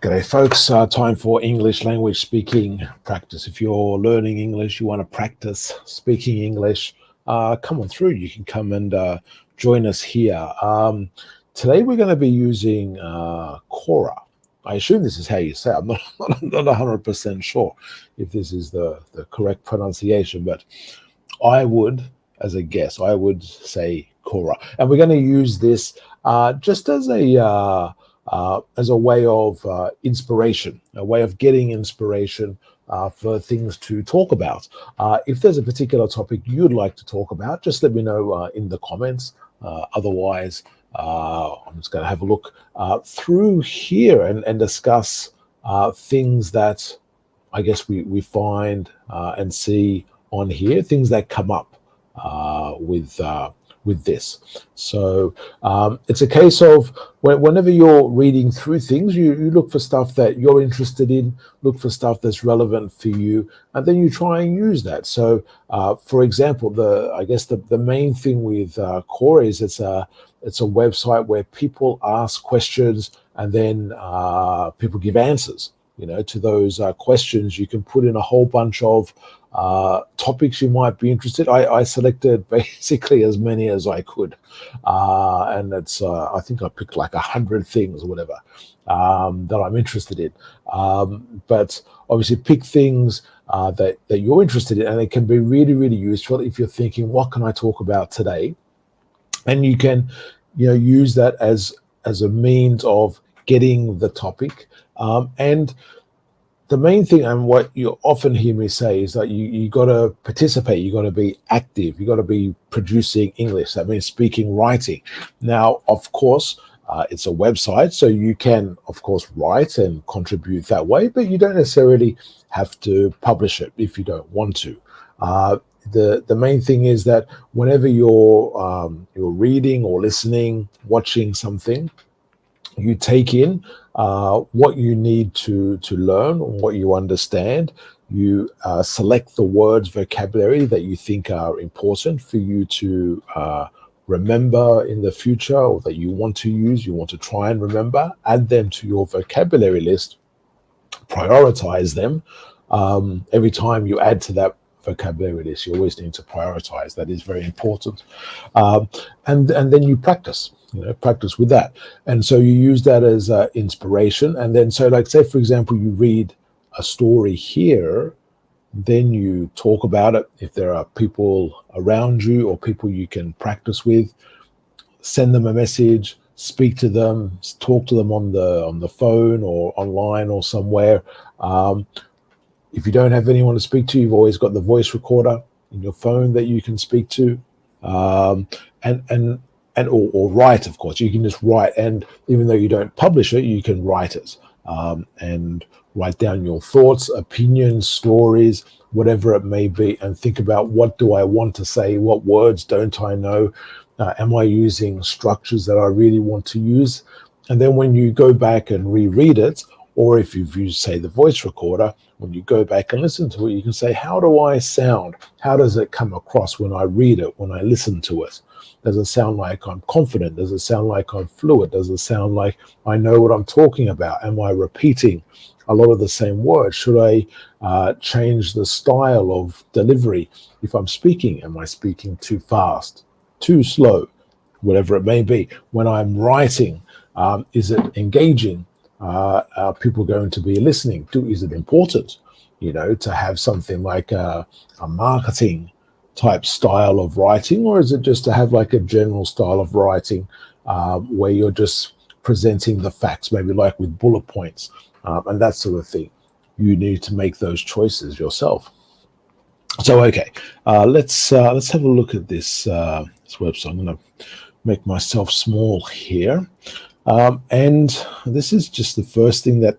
G'day folks, time for English language speaking practice. If you're learning English, you want to practice speaking English, come on through. You can come and join us here. Today we're going to be using Quora. I assume this is how you say it. I'm not 100% sure if this is the correct pronunciation, but I would, as a guess, I would say Quora. And we're going to use this just as a way of inspiration, a way of getting inspiration for things to talk about. If there's a particular topic you'd like to talk about, just let me know in the comments. Otherwise, I'm just going to have a look through here and discuss things that I guess we find and see on here, things that come up with this. So it's a case of whenever you're reading through things, you look for stuff that you're interested in, look for stuff that's relevant for you, and then you try and use that. So for example, I guess the main thing with Quora is it's a website where people ask questions and then people give answers. To those questions. You can put in a whole bunch of topics you might be interested. I selected basically as many as I could, and it's I think I picked like 100 things or whatever that I'm interested in. But obviously, pick things that you're interested in, and it can be really, really useful if you're thinking, what can I talk about today? And you can, use that as a means of getting the topic. And the main thing, and what you often hear me say, is that you got to participate, you got to be active, you got to be producing English. That means speaking, writing. Now, of course, it's a website, so you can, of course, write and contribute that way, but you don't necessarily have to publish it if you don't want to. The main thing is that whenever you're reading or listening, watching something, you take in what you need to learn, what you understand. You select the words, vocabulary that you think are important for you to remember in the future, or that you want to use, you want to try and remember. Add them to your vocabulary list, prioritize them. Every time you add to that vocabulary list, you always need to prioritize. That is very important. And then you practice. Practice with that. And so you use that as inspiration. And then, so like, say, for example, you read a story here, then you talk about it. If there are people around you or people you can practice with, send them a message, speak to them, talk to them on the phone or online or somewhere. If you don't have anyone to speak to, you've always got the voice recorder in your phone that you can speak to. Or write, of course. You can just write, and even though you don't publish it, you can write it and write down your thoughts, opinions, stories, whatever it may be, and think about, what do I want to say? What words don't I know? Am I using structures that I really want to use? And then when you go back and reread it, or if you've used, say, the voice recorder, when you go back and listen to it, you can say, how do I sound? How does it come across when I read it, when I listen to it? Does it sound like I'm confident? Does it sound like I'm fluid? Does it sound like I know what I'm talking about? Am I repeating a lot of the same words? Should I change the style of delivery? If I'm speaking, am I speaking too fast, too slow, whatever it may be? When I'm writing, is it engaging? Are people going to be listening? Is it important, to have something like a marketing type style of writing, or is it just to have like a general style of writing where you're just presenting the facts, maybe like with bullet points and that sort of thing? You need to make those choices yourself. So, okay, let's have a look at this website. I'm going to make myself small here. And this is just the first thing that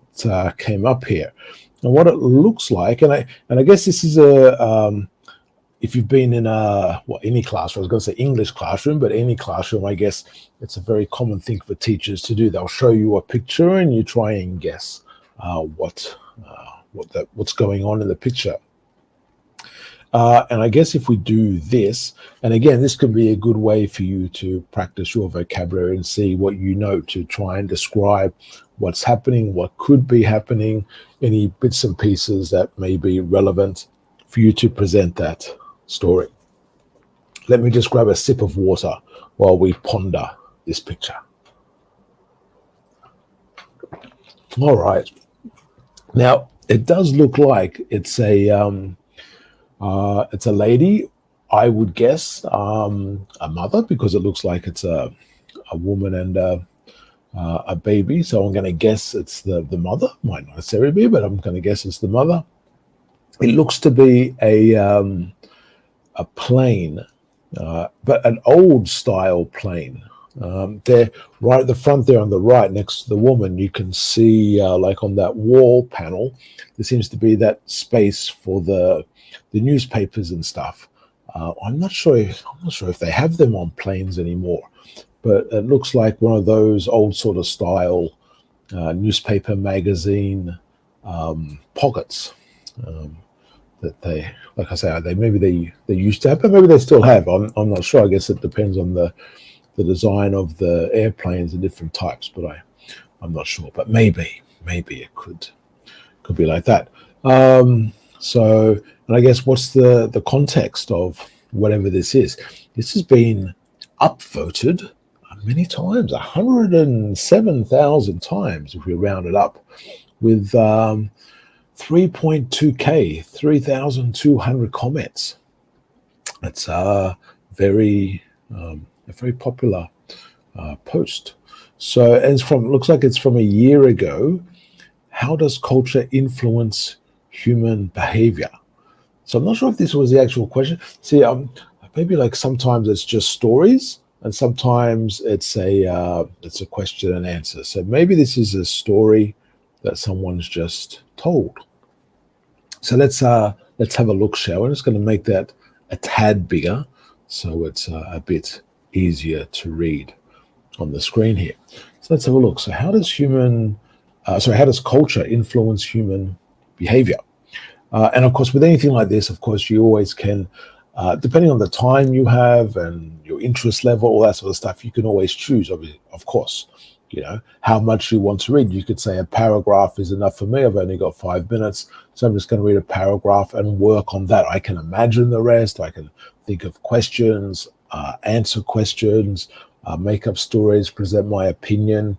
came up here. And what it looks like, and I guess this is if you've been in any classroom, I was going to say English classroom, but any classroom, I guess it's a very common thing for teachers to do. They'll show you a picture and you try and guess what's going on in the picture. And I guess if we do this, and again, this could be a good way for you to practice your vocabulary and see what you know to try and describe what's happening, what could be happening, any bits and pieces that may be relevant for you to present that story. Let me just grab a sip of water while we ponder this picture. All right. Now, it does look like it's a lady, I would guess, a mother, because it looks like it's a woman and a baby. So I'm going to guess it's the mother. Might not necessarily be, but I'm going to guess it's the mother. It looks to be a plane, but an old style plane. There, right at the front there on the right, next to the woman, you can see like on that wall panel, there seems to be that space for the newspapers and stuff. I'm not sure if they have them on planes anymore, but it looks like one of those old sort of style newspaper magazine pockets that they, like I say, they used to have, but maybe they still have. I'm not sure. I guess it depends on the design of the airplanes and different types, but I'm not sure. But maybe it could be like that. So, and I guess what's the context of whatever this is? This has been upvoted many times, 107,000 times if we round it up, with 3.2K, 3,200 comments. It's a very popular post. So looks like it's from a year ago. How does culture influence human behavior? So I'm not sure if this was the actual question. See, maybe like sometimes it's just stories, and sometimes it's a question and answer. So maybe this is a story that someone's just told. So let's have a look, shall we? I'm just going to make that a tad bigger so it's a bit easier to read on the screen here. So let's have a look. So how does culture influence human behavior? And of course, with anything like this, of course, you always can, depending on the time you have and your interest level, all that sort of stuff, you can always choose, of course, how much you want to read. You could say a paragraph is enough for me. I've only got 5 minutes, so I'm just going to read a paragraph and work on that. I can imagine the rest. I can think of questions, answer questions, make up stories, present my opinion,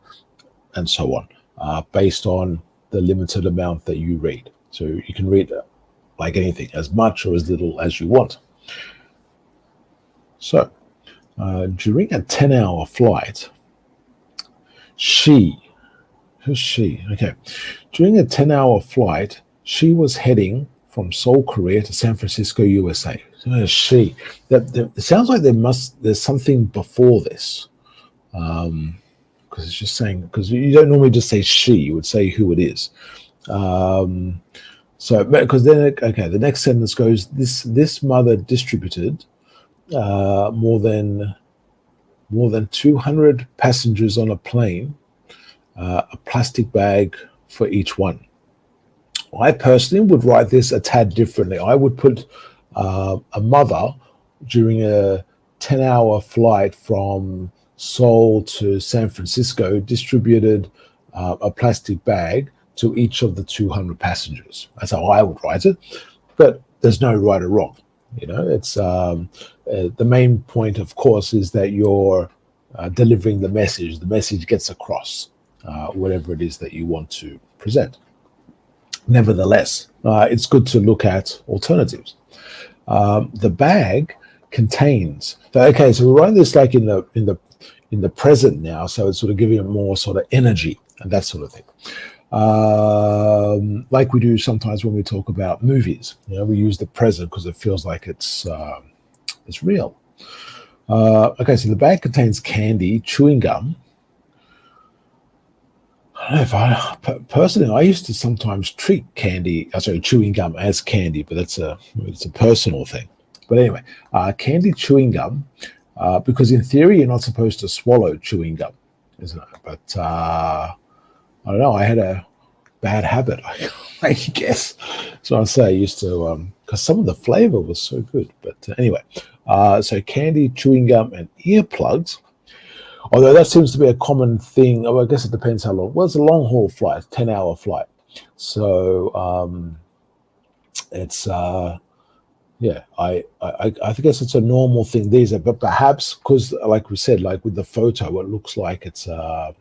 and so on, based on the limited amount that you read. So you can read like anything, as much or as little as you want. So during a 10-hour flight, who's she? Okay. During a 10-hour flight, she was heading from Seoul, Korea to San Francisco, USA. So she. It sounds like there's something before this. Because it's just saying, because you don't normally just say she, you would say who it is. So, because then, okay, the next sentence goes, this mother distributed more than 200 passengers on a plane, a plastic bag for each one. I personally would write this a tad differently. I would put a mother during a 10-hour flight from Seoul to San Francisco distributed a plastic bag to each of the 200 passengers. That's how I would write it. But there's no right or wrong. It's the main point, of course, is that you're delivering the message. The message gets across, whatever it is that you want to present. Nevertheless, it's good to look at alternatives. The bag contains. Okay, so we're writing this like in the present now, so it's sort of giving it more sort of energy and that sort of thing. Like we do sometimes when we talk about movies. We use the present because it feels like it's real. Okay, so the bag contains candy, chewing gum. I don't know if personally, I used to sometimes treat chewing gum as candy, but it's a personal thing. But anyway, candy, chewing gum, because in theory you're not supposed to swallow chewing gum, isn't it? But I don't know. I had a bad habit, I guess. So I say I used to because some of the flavor was so good. But anyway, so candy, chewing gum, and earplugs. Although that seems to be a common thing. Oh, I guess it depends how long. Well, it's a long haul flight, 10-hour flight. So it's yeah, I guess it's a normal thing these days. But perhaps because, like we said, like with the photo, it looks like it's a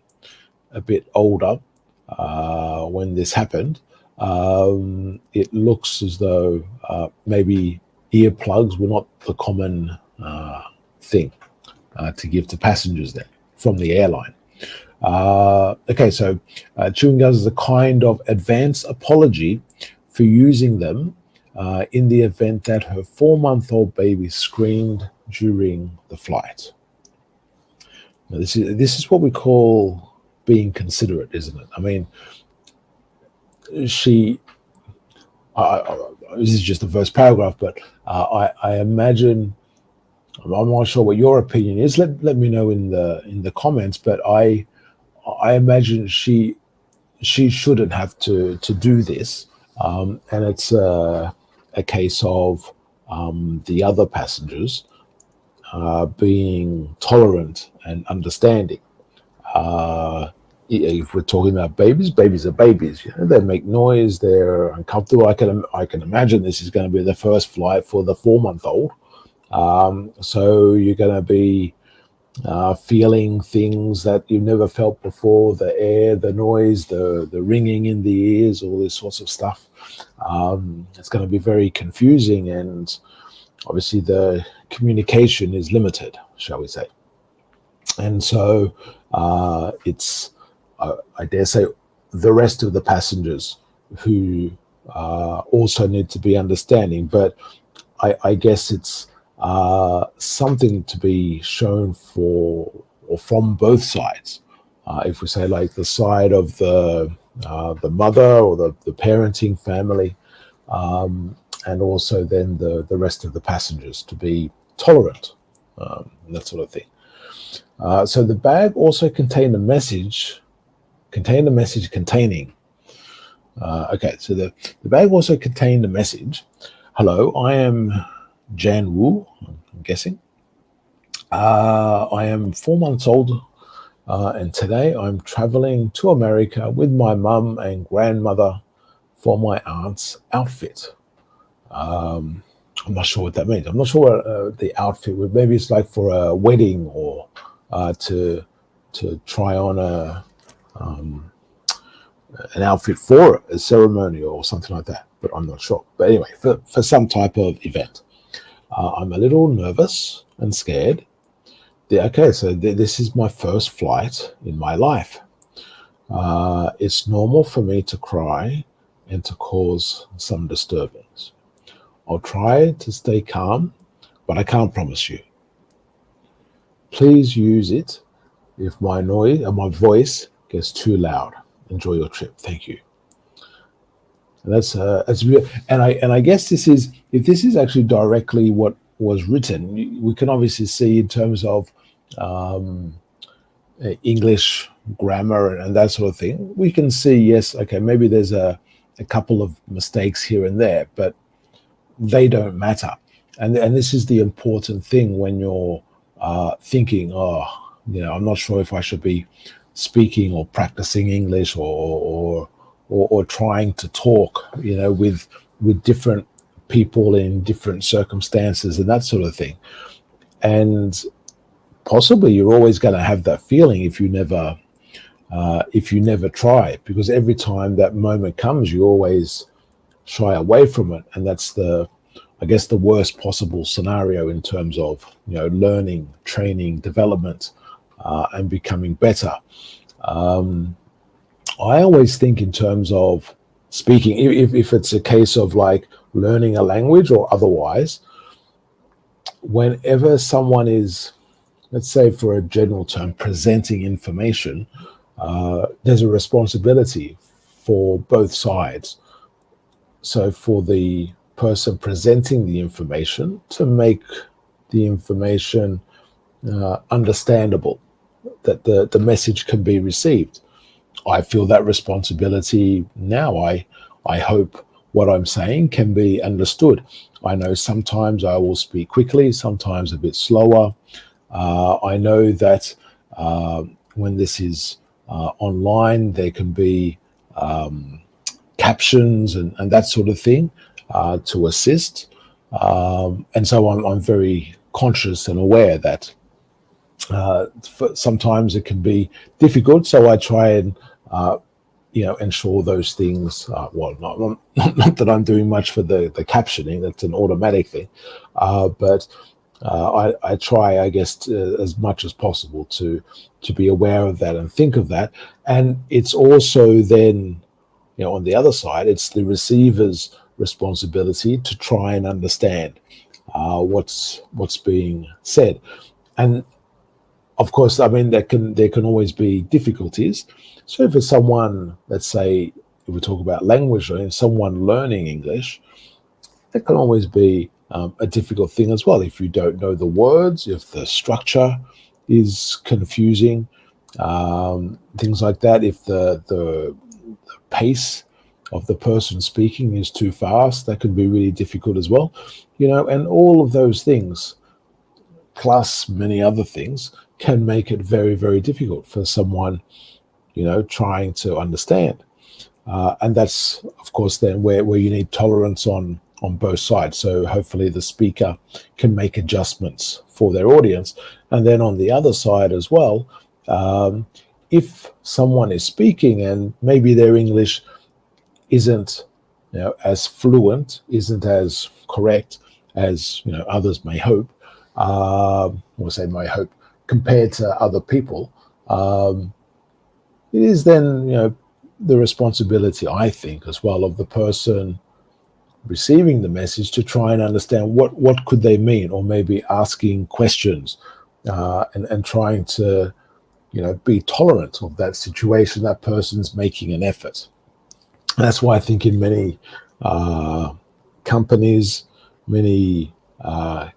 bit older when this happened. It looks as though maybe earplugs were not the common thing to give to passengers then from the airline. Okay, so chewing gums is a kind of advance apology for using them in the event that her 4-month-old baby screamed during the flight. Now, this is what we call being considerate, isn't it? I mean, this is just the first paragraph, but I imagine, I'm not sure what your opinion is. Let me know in the comments. But I imagine she shouldn't have to do this, and it's a case of the other passengers being tolerant and understanding. If we're talking about babies are babies. You know, they make noise. They're uncomfortable. I can imagine this is going to be the first flight for the 4-month-old. So you're going to be feeling things that you've never felt before: the air, the noise, the ringing in the ears, all this sorts of stuff. It's going to be very confusing, and obviously the communication is limited, shall we say. And so it's, I dare say, the rest of the passengers who also need to be understanding. But I guess it's something to be shown for or from both sides. If we say like the side of the mother or the parenting family, and also then the rest of the passengers to be tolerant, and that sort of thing. So the bag also contained a message containing. Okay, so the bag also contained a message. Hello, I am Jan Wu, I'm guessing. I am 4 months old, and today I'm traveling to America with my mum and grandmother for my aunt's outfit. I'm not sure what that means. I'm not sure what the outfit would. Maybe it's like for a wedding or to try on an outfit for a ceremony or something like that. But I'm not sure. But anyway, for some type of event. I'm a little nervous and scared. Okay, so this is my first flight in my life. It's normal for me to cry and to cause some disturbance. I'll try to stay calm, but I can't promise you. Please use it if my voice gets too loud. Enjoy your trip. Thank you. And that's real. And I guess this is, if this is actually directly what was written, we can obviously see in terms of English grammar and that sort of thing. We can see, yes, okay, maybe there's a couple of mistakes here and there, but they don't matter. And this is the important thing when you're thinking, I'm not sure if I should be speaking or practicing English or trying to talk, with different people in different circumstances and that sort of thing. And possibly you're always going to have that feeling if you never try, because every time that moment comes, you always shy away from it. And that's the worst possible scenario in terms of, learning, training, development, and becoming better. I always think in terms of speaking, if it's a case of like learning a language or otherwise, whenever someone is, let's say for a general term, presenting information, there's a responsibility for both sides. So for the person presenting the information to make the information understandable, that the message can be received. I feel that responsibility now. I hope what I'm saying can be understood. I know sometimes I will speak quickly, sometimes a bit slower. I know that when this is online, there can be captions and that sort of thing to assist. And so I'm very conscious and aware that sometimes it can be difficult. So I try and ensure those things. Not that I'm doing much for the captioning; that's an automatic thing. But I try, I guess, as much as possible to be aware of that and think of that. And it's also then, on the other side, it's the receiver's responsibility to try and understand what's being said. And of course, I mean, there can always be difficulties. So for someone, let's say, if we talk about language learning, someone learning English, that can always be a difficult thing as well. If you don't know the words, if the structure is confusing, things like that. If the pace of the person speaking is too fast, that can be really difficult as well. And all of those things, plus many other things, can make it very, very difficult for someone, trying to understand. And that's, of course, then where you need tolerance on both sides. So hopefully the speaker can make adjustments for their audience. And then on the other side as well, if someone is speaking and maybe their English isn't as fluent, isn't as correct as others may hope, or say may hope, compared to other people, it is then the responsibility, I think, as well, of the person receiving the message to try and understand what could they mean, or maybe asking questions and trying to be tolerant of that situation. That person's making an effort. And that's why I think in many companies, many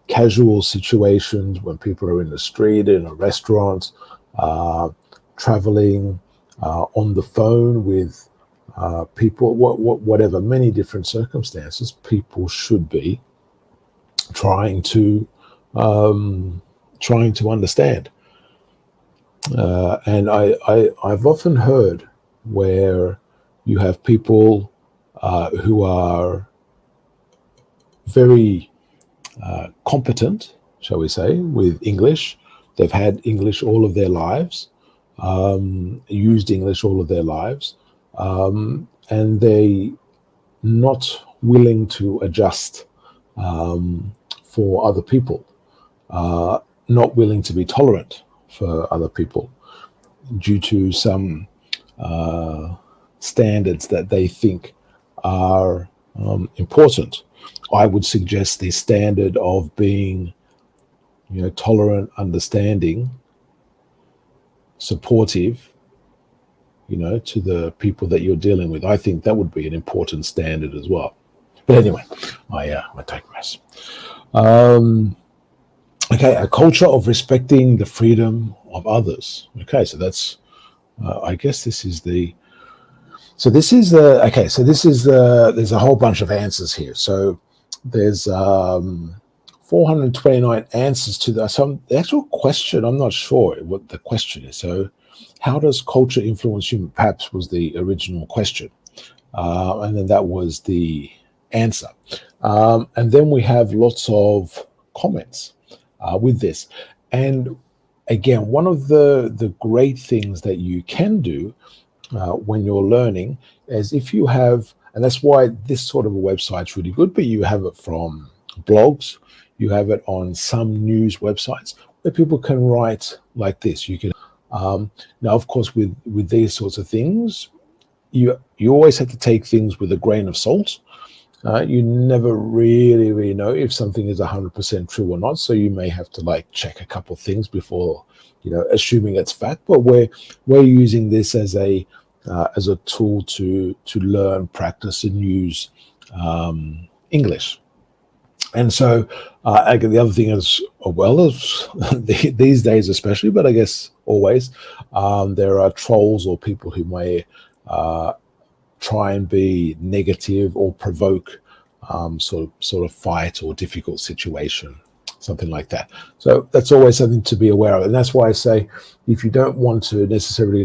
casual situations, when people are in the street, in a restaurant, traveling, on the phone with people, whatever, many different circumstances, people should be trying to understand. And I've often heard where you have people who are very competent, shall we say, with English. They've had English all of their lives, used English all of their lives, and they not willing to adjust for other people, not willing to be tolerant for other people due to some standards that they think are important. I would suggest the standard of being, tolerant, understanding, supportive, to the people that you're dealing with. I think that would be an important standard as well. But anyway, I digress. Okay, a culture of respecting the freedom of others. Okay, so that's, I guess this is the, there's a whole bunch of answers here. So there's 429 answers to the actual question. I'm not sure what the question is. So how does culture influence human? Perhaps was the original question. And then that was the answer. And then we have lots of comments with this. And again, one of the great things that you can do when you're learning is if you have, and that's why this sort of a website's really good, but you have it from blogs, you have it on some news websites where people can write like this. You can now, of course, with these sorts of things, you always have to take things with a grain of salt. You never really know if something is 100% true or not. So you may have to check a couple of things before, assuming it's fact. But we're using this as a tool to learn, practice, and use English. And so the other thing is, these days especially, but I guess always, there are trolls or people who may try and be negative or provoke sort of fight or difficult situation, something like that. So that's always something to be aware of. And that's why I say, if you don't want to necessarily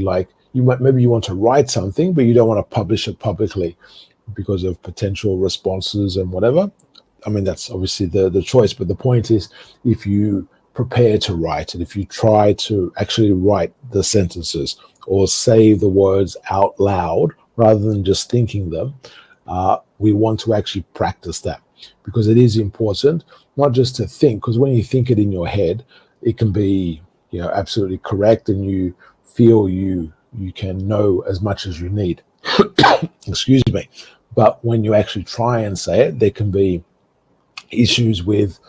maybe you want to write something, but you don't want to publish it publicly because of potential responses and whatever. I mean, that's obviously the choice. But the point is, if you prepare to write and if you try to actually write the sentences or say the words out loud rather than just thinking them, we want to actually practice that, because it is important not just to think, because when you think it in your head, it can be absolutely correct and you feel you can know as much as you need. Excuse me. But when you actually try and say it, there can be issues with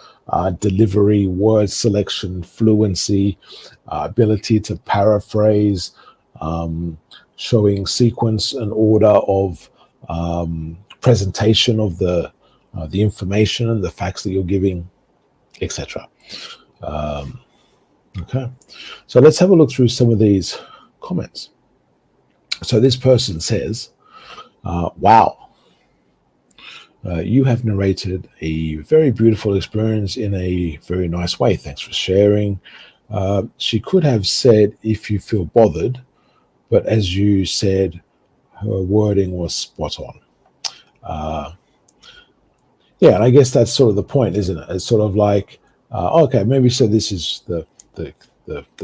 delivery, word selection, fluency, ability to paraphrase, showing sequence and order of presentation of the information and the facts that you're giving, etc. Okay, so let's have a look through some of these comments. So this person says, wow, you have narrated a very beautiful experience in a very nice way. Thanks for sharing. She could have said, if you feel bothered, but as you said, her wording was spot on. Yeah, and I guess that's sort of the point, isn't it? It's sort of like, okay, maybe so this is the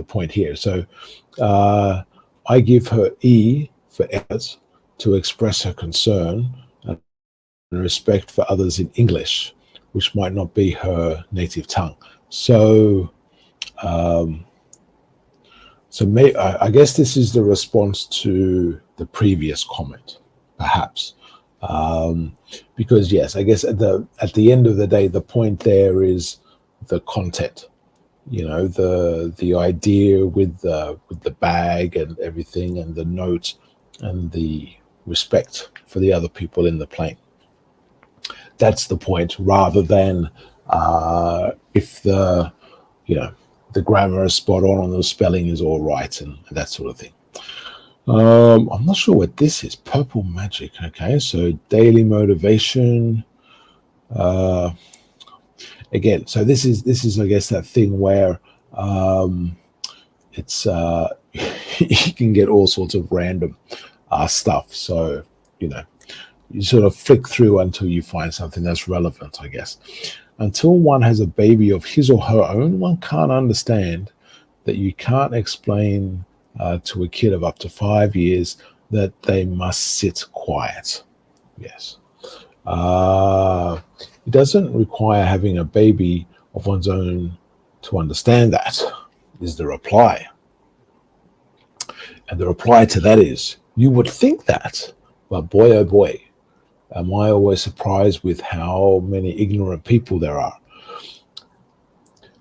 point here. So I give her E for effort to express her concern and respect for others in English, which might not be her native tongue. So I guess this is the response to the previous comment, perhaps. Because yes, I guess at the end of the day, the point there is the content, the idea with the bag and everything, and the note and the respect for the other people in the plane. That's the point, rather than if the grammar is spot on and the spelling is all right and that sort of thing. I'm not sure what this is. Purple magic. Okay, so daily motivation. Again, so this is I guess that thing where it's you can get all sorts of random stuff. So you sort of flick through until you find something that's relevant, I guess. Until one has a baby of his or her own, one can't understand that you can't explain to a kid of up to 5 years that they must sit quiet. Yes. It doesn't require having a baby of one's own to understand that, is the reply. And the reply to that is, you would think that, but boy, oh boy, am I always surprised with how many ignorant people there are.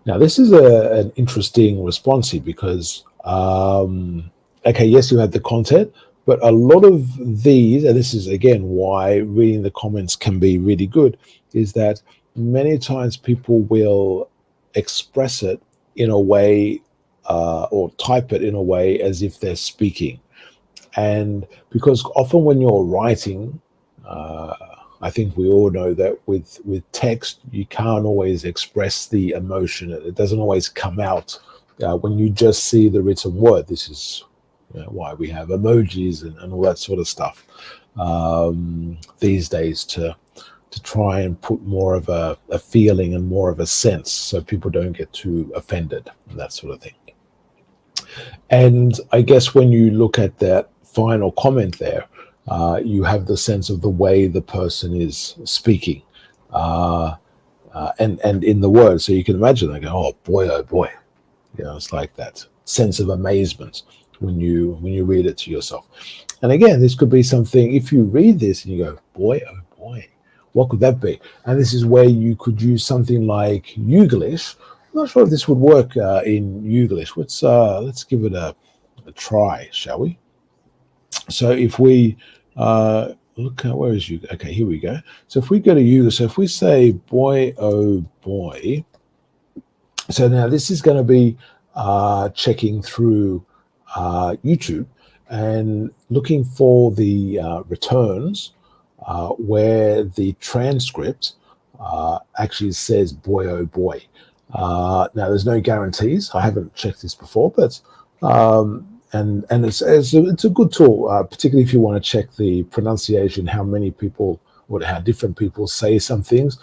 Now, this is an interesting response here because, okay, yes, you had the content, but a lot of these, and this is, again, why reading the comments can be really good, is that many times people will express it in a way or type it in a way as if they're speaking. And because often when you're writing, I think we all know that with text, you can't always express the emotion. It doesn't always come out when you just see the written word. This is why we have emojis and all that sort of stuff these days to try and put more of a feeling and more of a sense so people don't get too offended and that sort of thing. And I guess when you look at that final comment there, you have the sense of the way the person is speaking and in the words. So you can imagine, they go, oh boy. It's like that sense of amazement when you read it to yourself. And again, this could be something, if you read this and you go, boy, oh boy, what could that be? And this is where you could use something like Youglish. I'm not sure if this would work in Youglish. Let's give it a try, shall we? So if we look at, where is you? Okay, here we go. So if we go to Youglish, so if we say boy, oh boy, so now this is going to be checking through YouTube, and looking for the returns where the transcript actually says boy oh boy. Now there's no guarantees. I haven't checked this before, but and it's a good tool, particularly if you want to check the pronunciation, how many people or how different people say some things.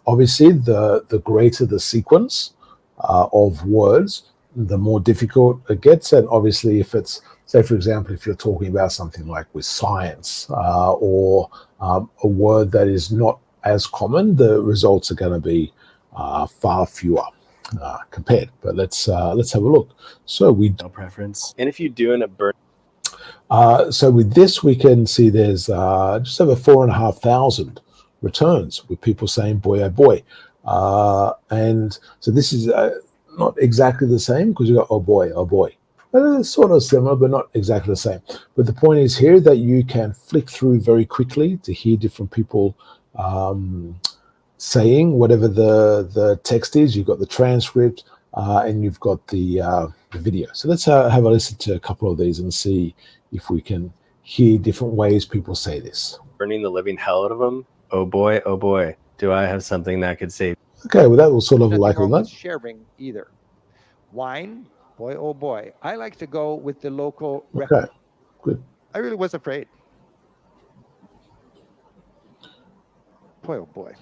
Obviously, the greater the sequence of words, the more difficult it gets. And obviously, if it's, say, for example, if you're talking about something like with science or a word that is not as common, the results are going to be far fewer compared. But let's have a look. So no preference. And if you're doing a burn, so with this, we can see there's just over 4,500 returns with people saying boy oh boy, and so this is not exactly the same because you got oh boy, but it's sort of similar but not exactly the same. But the point is here that you can flick through very quickly to hear different people saying whatever the text is. You've got the transcript and you've got the video. So let's have a listen to a couple of these and see if we can hear different ways people say this. Burning the living hell out of them. Oh boy, do I have something that could save. Okay, well that was sort of Nothing like wrong that. with sharing either. Wine, boy oh boy. I like to go with the local record. Okay, good. I really was afraid. Boy oh boy.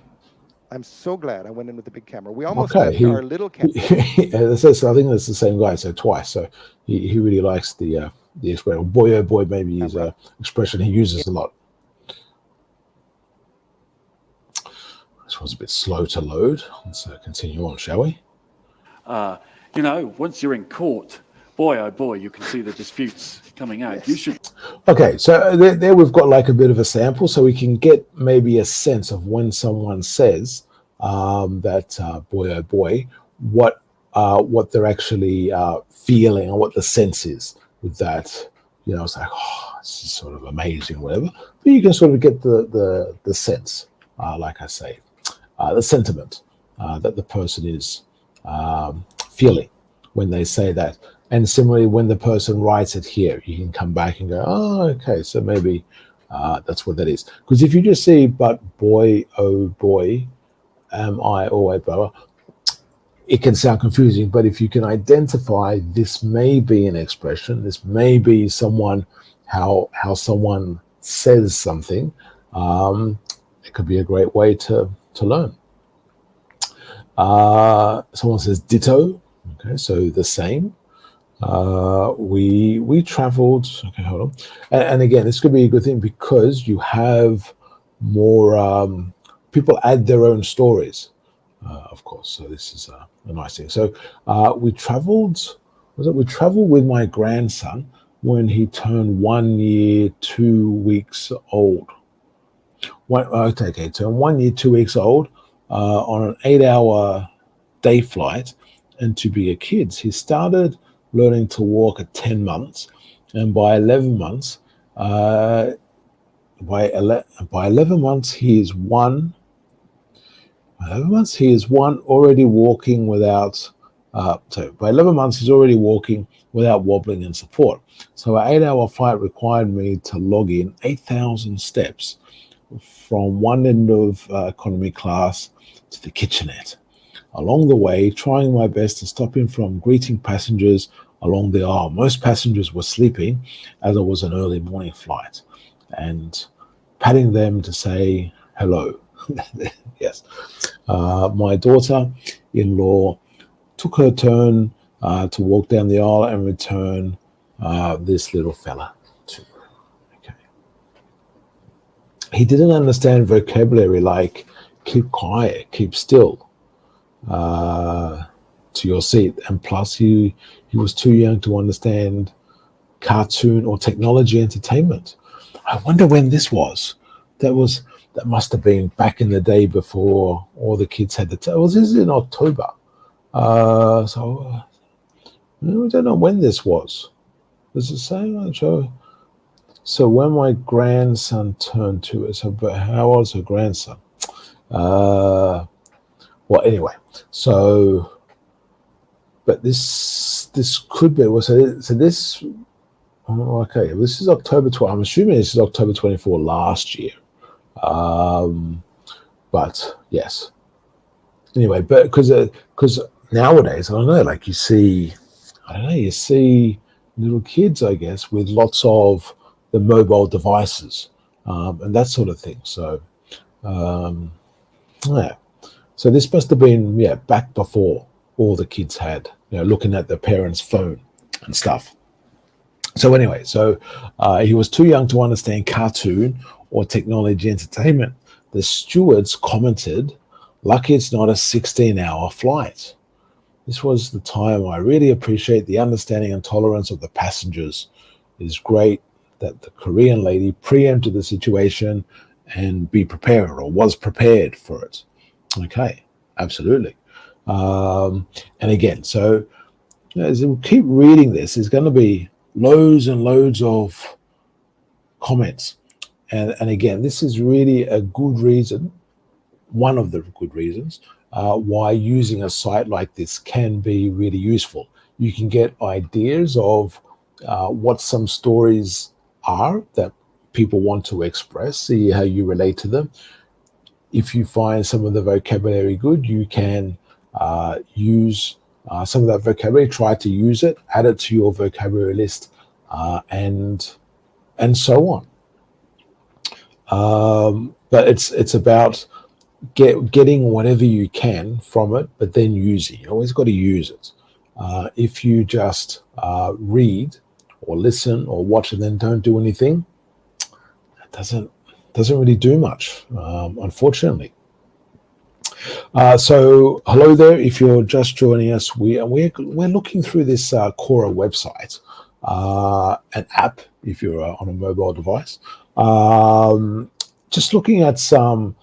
I'm so glad I went in with the big camera. We almost left our little camera. I think that's the same guy, so twice. So he really likes the expression. Boy oh boy maybe is an expression he uses a lot. This was a bit slow to load. Let's continue on, shall we? You know, once you're in court, boy, oh boy, you can see the disputes coming out. Yes. You should. Okay, so there we've got like a bit of a sample, so we can get maybe a sense of when someone says that boy, oh boy, what they're actually feeling or what the sense is with that. You know, it's like, oh, this is sort of amazing, whatever. But you can sort of get the sense, like I say. The sentiment that the person is feeling when they say that. And similarly, when the person writes it here, you can come back and go, oh, okay, so maybe that's what that is. Because if you just see, but boy, oh boy, am I always blah, blah, it can sound confusing. But if you can identify this may be an expression, this may be someone, how someone says something, it could be a great way to learn. Someone says ditto. Okay, so the same. We traveled. Okay, hold on. And again, this could be a good thing because you have more people add their own stories, of course. So this is a nice thing. So we traveled. We traveled with my grandson when he turned 1 year 2 weeks old. Turned 1 year 2 weeks old on an 8-hour day flight, and to be a kid, he started learning to walk at 10 months, and by 11 months, by 11 months he is one. By 11 months he is one already walking without. By 11 months he's already walking without wobbling and support. So an 8-hour flight required me to log in 8,000 steps from one end of economy class to the kitchenette. Along the way, trying my best to stop him from greeting passengers along the aisle. Most passengers were sleeping as it was an early morning flight, and patting them to say hello. Yes. My daughter-in-law took her turn to walk down the aisle and return this little fella too. Okay. He didn't understand vocabulary like keep quiet, keep still, to your seat, and plus he was too young to understand cartoon or technology entertainment. I wonder when this was. That must have been back in the day before all the kids had the this is in October, so we don't know when this was. Does it say? So when my grandson turned 2, so but how old is her grandson? Well, anyway, so, but this could be, so this Oh, okay, this is October 12. I'm assuming this is October 24 last year. But yes. Anyway, but because nowadays, I don't know, like you see little kids, I guess, with lots of the mobile devices and that sort of thing. So, yeah. So this must have been, back before all the kids had, looking at their parents' phone and stuff. So anyway, he was too young to understand cartoon or technology entertainment. The stewards commented, "Lucky it's not a 16-hour flight." This was the time I really appreciate the understanding and tolerance of the passengers. It is great that the Korean lady preempted the situation and be prepared or was prepared for it. Okay, absolutely. And again, so as we keep reading this, there's going to be loads and loads of comments. And again, this is really a good reason, one of the good reasons, why using a site like this can be really useful. You can get ideas of what some stories are that people want to express, see how you relate to them. If you find some of the vocabulary good, you can use some of that vocabulary, try to use it, add it to your vocabulary list, and so on. But it's about getting whatever you can from it, but then using. You always got to use it. If you just read or listen or watch and then don't do anything, it doesn't really do much, unfortunately. So hello there. If you're just joining us, we're looking through this Quora website, an app if you're on a mobile device. Just looking at some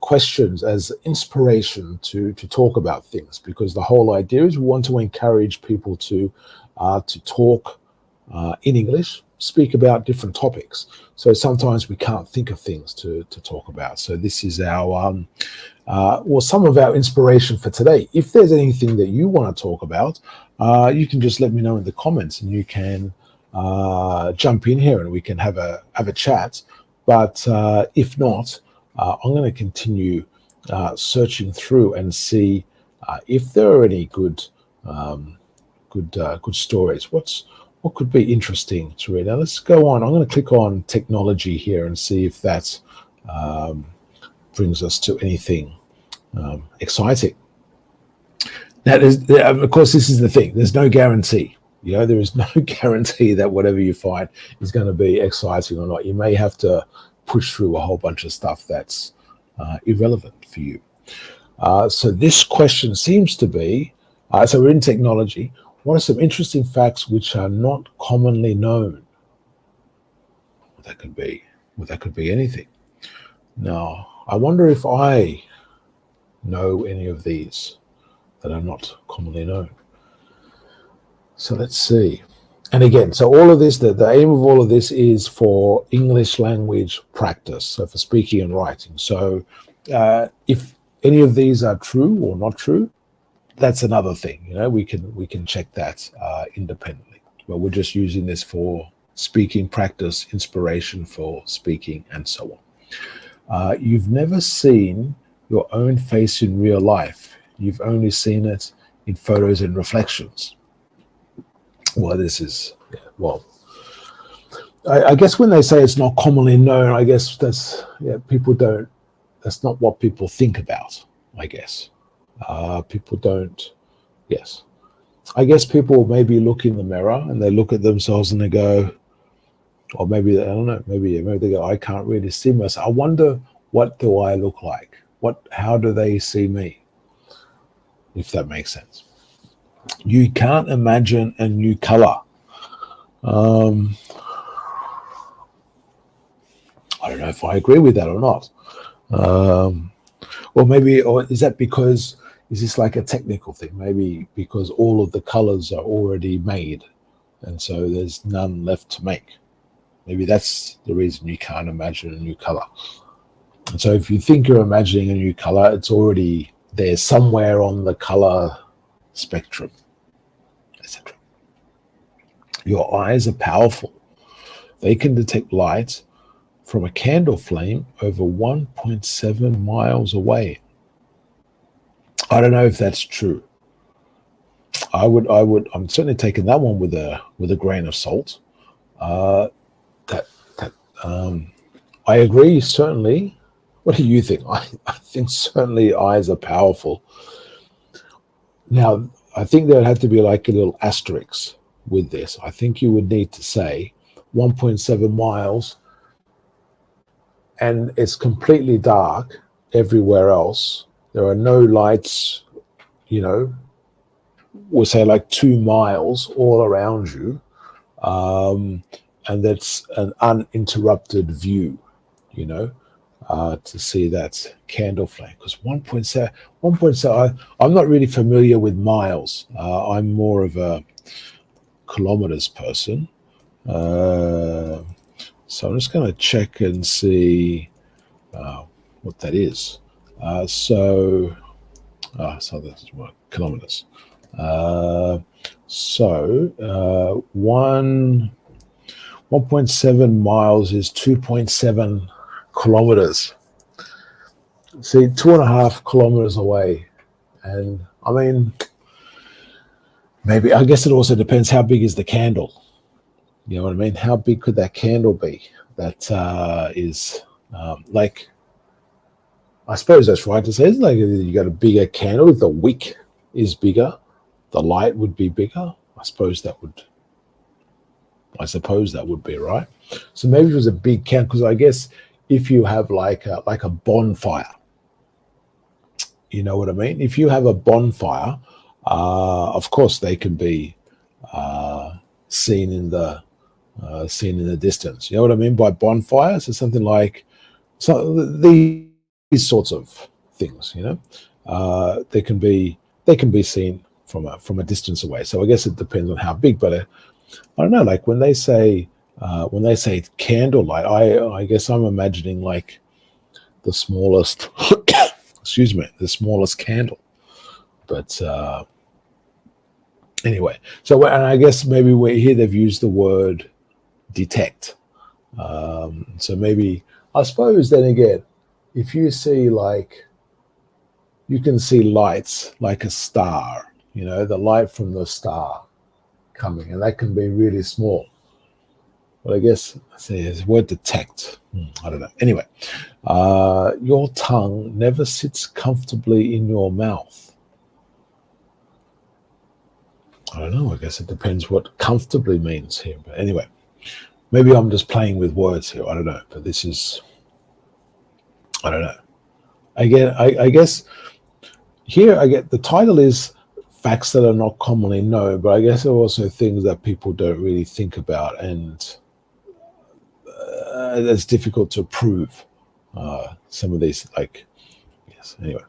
questions as inspiration to talk about things, because the whole idea is we want to encourage people to talk in English, speak about different topics. So sometimes we can't think of things to talk about. So this is our some of our inspiration for today. If there's anything that you want to talk about, you can just let me know in the comments, and you can jump in here and we can have a chat. But if not, I'm going to continue searching through and see if there are any good stories. What could be interesting to read? Now let's go on. I'm going to click on technology here and see if that brings us to anything exciting. Now, of course, this is the thing. There's no guarantee. There is no guarantee that whatever you find is going to be exciting or not. You may have to push through a whole bunch of stuff that's irrelevant for you. So this question seems to be, so we're in technology. What are some interesting facts which are not commonly known? Well, that could be anything. Now, I wonder if I know any of these that are not commonly known. So let's see. And again, so all of this, the aim of all of this is for English language practice, so for speaking and writing. So if any of these are true or not true, that's another thing. We can check that independently. But we're just using this for speaking practice, inspiration for speaking, and so on. You've never seen your own face in real life. You've only seen it in photos and reflections. Well, this is, I guess when they say it's not commonly known, I guess that's not what people think about, I guess. People don't, yes. I guess people maybe look in the mirror and they look at themselves and they go, or maybe, I don't know, maybe they go, I can't really see myself. I wonder, what do I look like? How do they see me? If that makes sense. You can't imagine a new color. I don't know if I agree with that or not. Or is that because, is this like a technical thing? Maybe because all of the colors are already made and so there's none left to make. Maybe that's the reason you can't imagine a new color. And so if you think you're imagining a new color, it's already there somewhere on the color spectrum, etc. Your eyes are powerful. they can detect light from a candle flame over 1.7 miles away. I don't know if that's true. I'm certainly taking that one with a grain of salt. I agree, certainly. What do you think? I think certainly eyes are powerful. Now, I think there would have to be like a little asterisk with this. I think you would need to say 1.7 miles and it's completely dark everywhere else. There are no lights, we'll say like 2 miles all around you. And that's an uninterrupted view, to see that candle flame. Because 1.7, I'm not really familiar with miles. I'm more of a kilometers person. So I'm just going to check and see what that is. So that's what, kilometers. 1.7 miles is 2.7 kilometers. See, 2.5 kilometers away. And I mean, maybe, I guess it also depends how big is the candle. You know what I mean? How big could that candle be? That is like, I suppose that's right to say. It's like you got a bigger candle. If the wick is bigger, the light would be bigger. I suppose that would be right. So maybe it was a big candle, because I guess if you have like a bonfire, you know what I mean? If you have a bonfire, of course they can be seen in the distance. You know what I mean by bonfire? So something like these sorts of things. They can be seen from a distance away. So I guess it depends on how big. But I don't know. Like when they say candlelight, I guess I'm imagining like the smallest. excuse me, the smallest candle. But anyway, so and I guess maybe here they've used the word detect. So maybe, I suppose then again, if you see you can see lights like a star, the light from the star coming, and that can be really small. But I guess, the word detect. I don't know. Anyway, your tongue never sits comfortably in your mouth. I don't know. I guess it depends what comfortably means here. But anyway, maybe I'm just playing with words here. I don't know. But this is, I don't know. Again, I guess here I get the title is facts that are not commonly known, but I guess there are also things that people don't really think about, and it's difficult to prove. Some of these, anyway.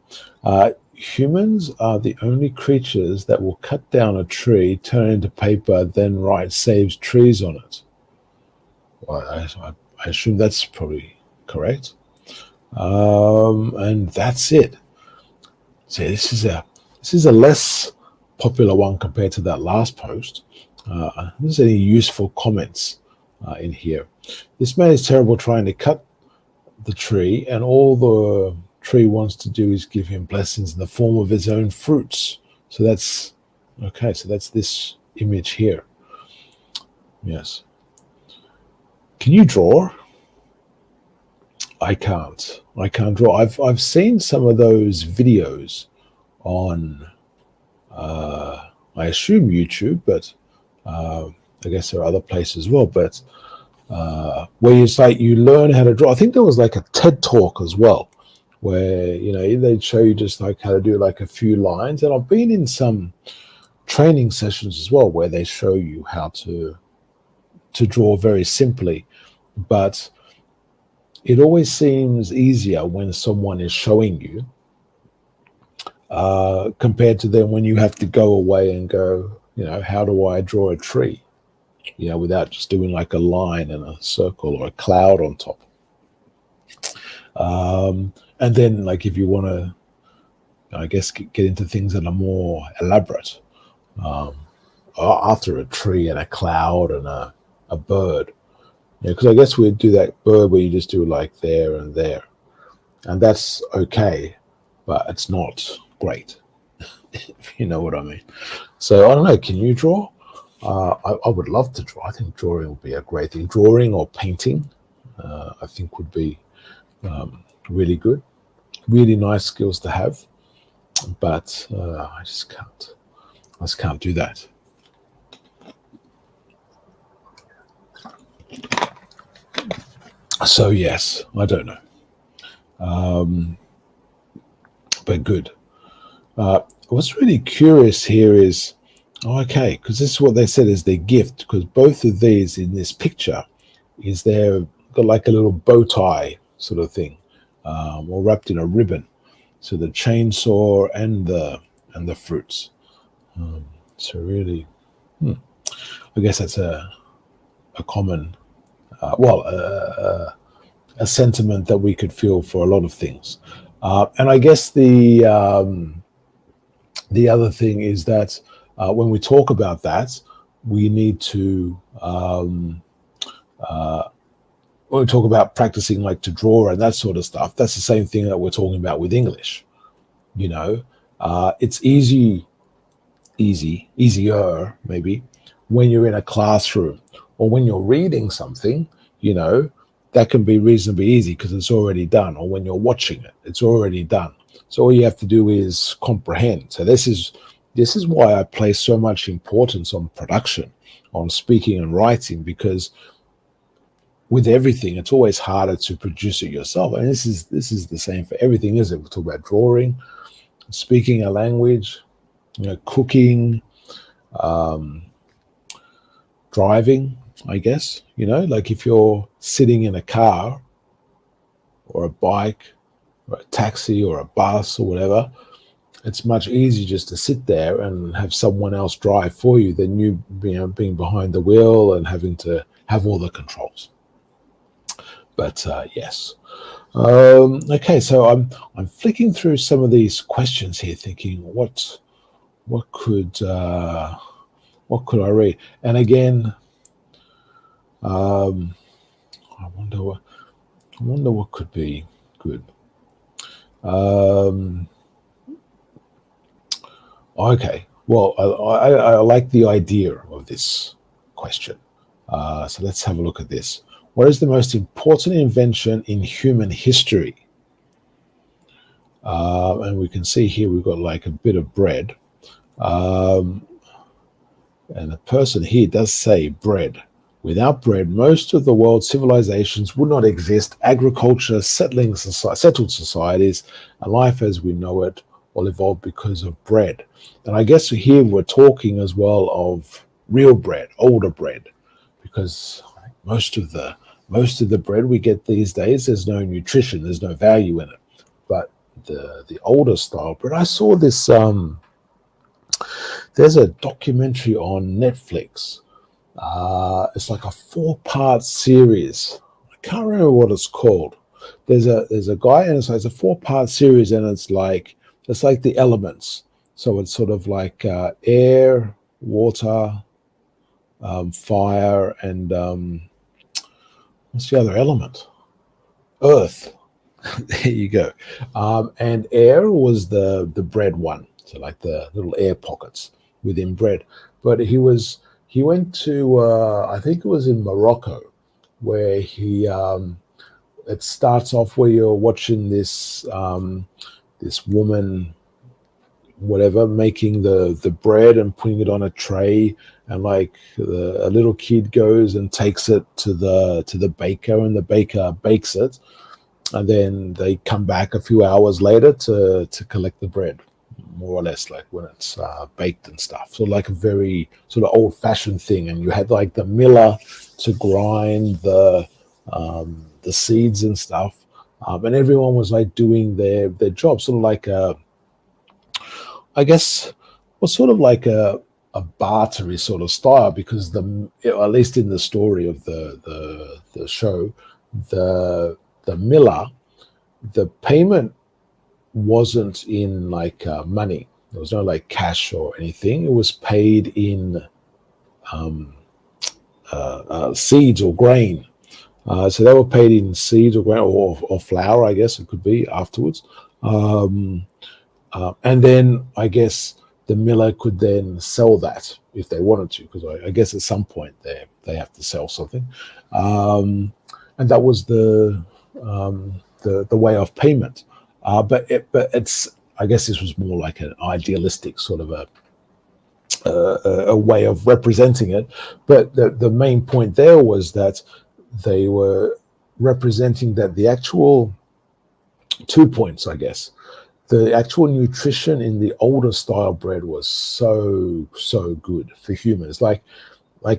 Humans are the only creatures that will cut down a tree, turn it into paper, then write "saves trees" on it. Well, I assume that's probably correct. And that's it. See, this is a less popular one compared to that last post. There's any useful comments in here. This man is terrible trying to cut the tree, and all the tree wants to do is give him blessings in the form of his own fruits. So that's okay. So that's this image here. Yes. Can you draw? I can't draw. I've seen some of those videos on I assume YouTube, but I guess there are other places as well. But where it's like you learn how to draw. I think there was like a TED Talk as well, where they'd show you just like how to do like a few lines. And I've been in some training sessions as well where they show you how to draw very simply, but it always seems easier when someone is showing you compared to then when you have to go away and go, how do I draw a tree? Without just doing like a line and a circle or a cloud on top. And then like if you want to, I guess, get into things that are more elaborate, after a tree and a cloud and a bird, Because I guess we'd do that bird where you just do like there and there, and that's okay, but it's not great, if you know what I mean. So I don't know. Can you draw? I would love to draw. I think drawing would be a great thing. Drawing or painting, I think would be really good. Really nice skills to have, but I just can't. I just can't do that. So yes, I don't know, but good. What's really curious here is, okay, because this is what they said is their gift. Because both of these in this picture is they've got like a little bow tie sort of thing, or wrapped in a ribbon. So the chainsaw and the fruits. So really, I guess that's a common, a sentiment that we could feel for a lot of things. And I guess the other thing is that when we talk about that, we need to, when we talk about practicing like to draw and that sort of stuff, that's the same thing that we're talking about with English. You know, it's easier maybe when you're in a classroom or when you're reading something, you know, that can be reasonably easy because it's already done. Or when you're watching it, it's already done. So all you have to do is comprehend. So this is why I place so much importance on production, on speaking and writing, because with everything, it's always harder to produce it yourself. And this is the same for everything, isn't it? We talk about drawing, speaking a language, you know, cooking, driving, I guess, you know, like if you're sitting in a car or a bike or a taxi or a bus or whatever, it's much easier just to sit there and have someone else drive for you than you know, being behind the wheel and having to have all the controls. But yes. Okay, so I'm flicking through some of these questions here, thinking what could I read? And again, I wonder what could be good. Okay, well, I like the idea of this question. So let's have a look at this. What is the most important invention in human history? And we can see here we've got like a bit of bread. And the person here does say bread. Without bread, most of the world's civilizations would not exist. Agriculture, settled societies, and life as we know it all evolved because of bread. And I guess here we're talking as well of real bread, older bread, because most of the bread we get these days, there's no nutrition, there's no value in it. But the older style bread, I saw this. There's a documentary on Netflix. It's like a 4-part series. I can't remember what it's called. There's a guy, and it's a 4-part series, and it's like the elements. So it's sort of like air, water, fire, and what's the other element? Earth. There you go. And air was the bread one. So like the little air pockets within bread. But he went to I think it was in Morocco, where it starts off where you're watching this this woman, whatever, making the bread and putting it on a tray, and like a little kid goes and takes it to the baker, and the baker bakes it, and then they come back a few hours later to collect the bread, more or less, like when it's baked and stuff. So like a very sort of old-fashioned thing. And you had like the miller to grind the seeds and stuff, and everyone was like doing their job, sort of like I guess was sort of like a bartery sort of style, because at least in the story of the show, the miller, the payment wasn't in like money. There was no like cash or anything. It was paid in seeds or grain. So they were paid in seeds or grain or flour, I guess it could be afterwards. And then I guess the miller could then sell that if they wanted to, because I guess at some point they have to sell something, and that was the way of payment. But it's, I guess this was more like an idealistic sort of a way of representing it. But the main point there was that they were representing that the actual 2 points, I guess. The actual nutrition in the older style bread was so good for humans. Like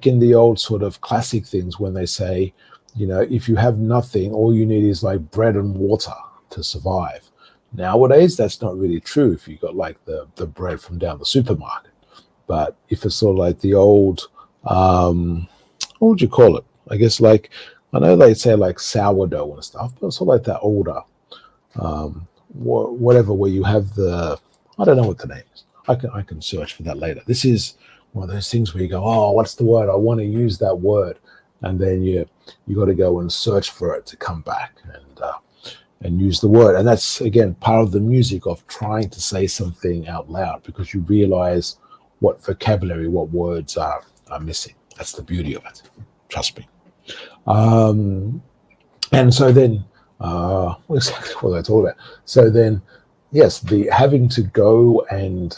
in the old sort of classic things when they say, if you have nothing, all you need is like bread and water to survive. Nowadays, that's not really true if you got like the bread from down the supermarket. But if it's sort of like the old, what would you call it? I guess like, I know they say like sourdough and stuff, but it's sort of like that older, whatever, where you have I don't know what the name is. I can search for that later. This is one of those things where you go, oh, what's the word? I want to use that word. And then you got to go and search for it to come back and use the word. And that's, again, part of the music of trying to say something out loud, because you realize what vocabulary, what words are missing. That's the beauty of it. Trust me. And so then, exactly what I talked about. So then, yes, the having to go and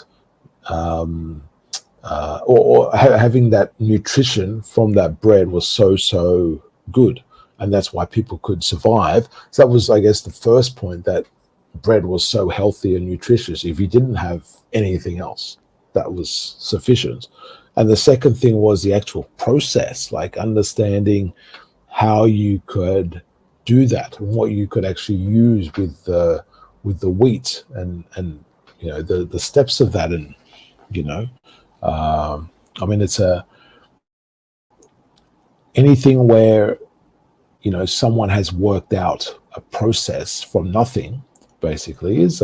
having that nutrition from that bread was so good, and that's why people could survive. So that was, I guess, the first point, that bread was so healthy and nutritious. If you didn't have anything else, that was sufficient. And the second thing was the actual process, like understanding how you could do that and what you could actually use with the wheat and the steps of that. And I mean, it's anything where someone has worked out a process from nothing, basically, is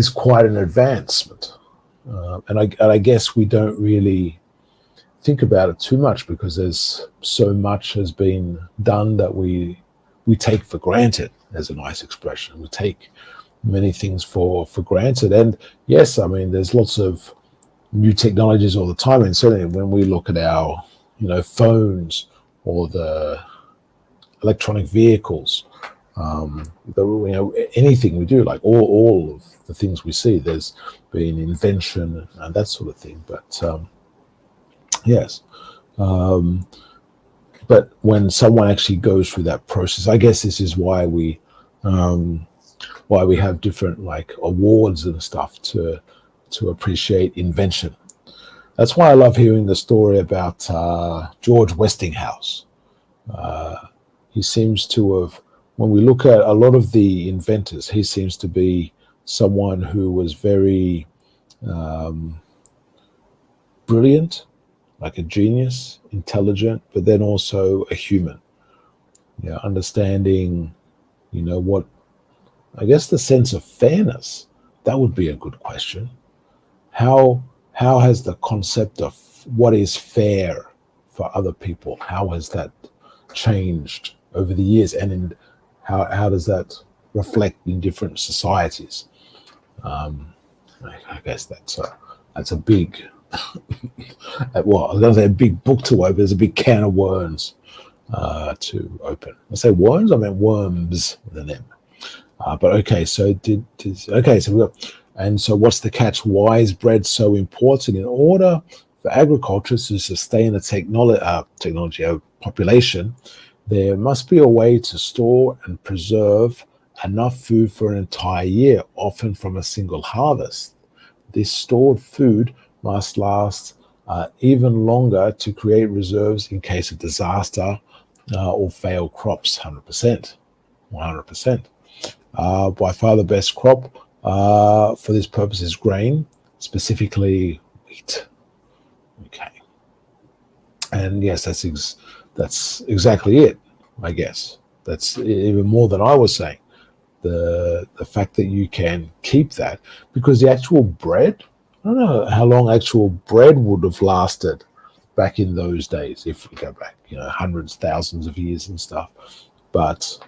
quite an advancement. And I guess we don't really think about it too much, because there's so much has been done that we take for granted. As a nice expression, we take many things for granted. And yes, I mean, there's lots of new technologies all the time, and certainly when we look at our phones or the electronic vehicles, anything we do, like all of the things we see, there's been invention and that sort of thing. But yes, but when someone actually goes through that process, I guess this is why we have different like awards and stuff to appreciate invention. That's why I love hearing the story about George Westinghouse. He seems to have, when we look at a lot of the inventors, he seems to be someone who was very brilliant, like a genius, intelligent, but then also a human. Understanding, what, I guess, the sense of fairness. That would be a good question. How has the concept of what is fair for other people, how has that changed over the years, and how does that reflect in different societies? I guess that's a big well, I was going to say a big book to open. There's a big can of worms to open. I say worms, I meant worms with an M. But okay, so so we got, and so what's the catch? Why is bread so important? In order for agriculture to sustain a technology population, there must be a way to store and preserve enough food for an entire year, often from a single harvest. This stored food must last even longer to create reserves in case of disaster or failed crops. 100%. By far the best crop for this purpose is grain, specifically wheat. Okay. And yes, that's exactly it, I guess. That's even more than I was saying. The fact that you can keep that, because the actual bread, I don't know how long actual bread would have lasted back in those days, if we go back, hundreds, thousands of years and stuff. But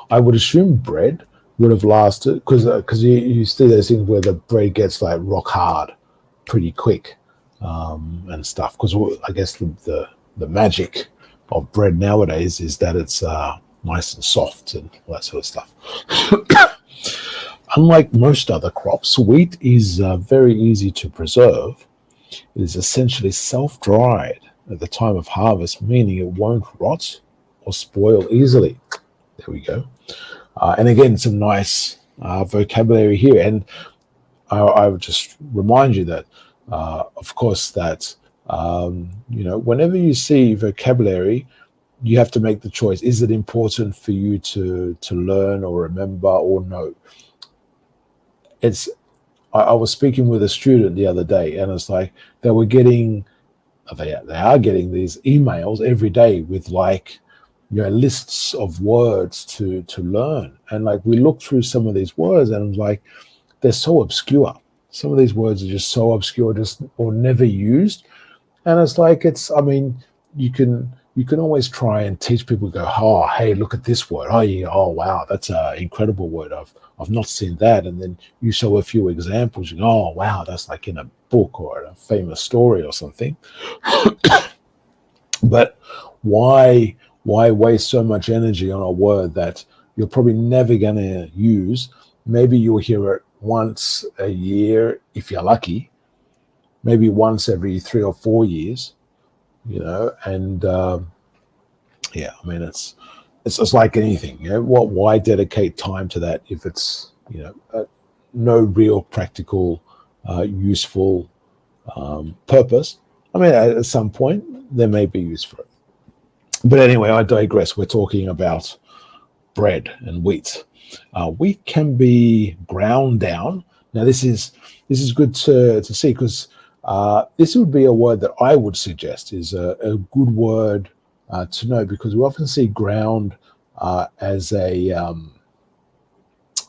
I would assume bread would have lasted because you see those things where the bread gets like rock hard pretty quick and stuff. Because I guess the magic of bread nowadays is that it's nice and soft and all that sort of stuff. Unlike most other crops, wheat is very easy to preserve. It is essentially self-dried at the time of harvest, meaning it won't rot or spoil easily. There we go. And again, some nice vocabulary here. And I would just remind you that, of course, that, whenever you see vocabulary, you have to make the choice. Is it important for you to learn or remember or know? I was speaking with a student the other day, and it's like they are getting these emails every day with lists of words to learn. And like we look through some of these words and it's like they're so obscure. Some of these words are just so obscure, or never used. And it's like you can always try and teach people, go, oh, hey, look at this word. Oh yeah, oh wow, that's an incredible word. I've not seen that. And then you show a few examples, you go, oh wow, that's like in a book or a famous story or something. But why waste so much energy on a word that you're probably never going to use? Maybe you'll hear it once a year if you're lucky, maybe once every 3 or 4 years, and it's like anything. Why dedicate time to that if it's no real practical useful purpose? At some point there may be use for it. But anyway, I digress. We're talking about bread and wheat. Wheat can be ground down. Now, this is good to see, because this would be a word that I would suggest is a good word to know, because we often see ground as a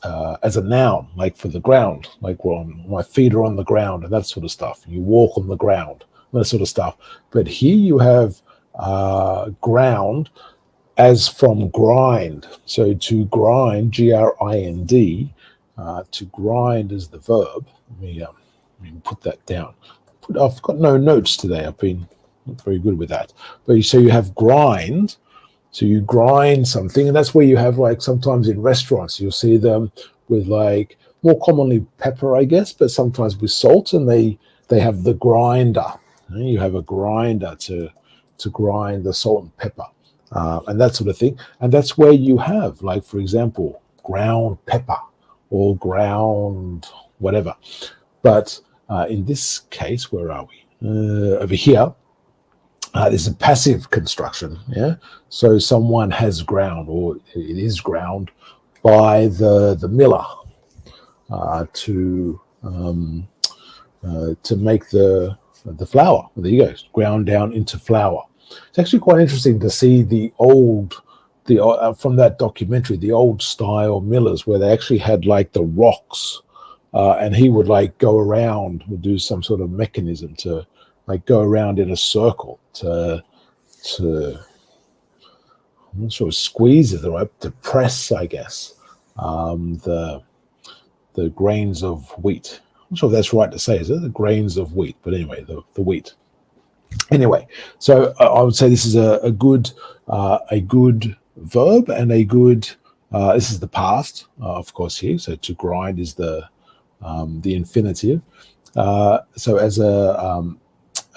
noun, like for the ground, like, well, my feet are on the ground and that sort of stuff. You walk on the ground, that sort of stuff. But here you have ground as from grind. So to grind, G-R-I-N-D, to grind is the verb. Let me put that down. I've got no notes today. I've been not very good with that. But so you have grind. So you grind something, and that's where you have, like, sometimes in restaurants you'll see them with, like, more commonly pepper, I guess, but sometimes with salt, and they have the grinder. You have a grinder to grind the salt and pepper and that sort of thing. And that's where you have, like, for example, ground pepper or ground whatever. But in this case, where are we? Over here. There's a passive construction, yeah. So someone has ground, or it is ground by the miller to make the flour. Well, there you go, ground down into flour. It's actually quite interesting to see the from that documentary, the old style millers, where they actually had, like, the rocks, and he would, like, go around, would do some sort of mechanism to, like, go around in a circle to I'm not sure, squeeze is the right, to press, I guess, the grains of wheat. I'm not sure if that's right to say, is it? The grains of wheat, but anyway, the wheat. Anyway, so I would say this is a good verb and a good. This is the past, of course, here. So to grind is the infinitive. So as a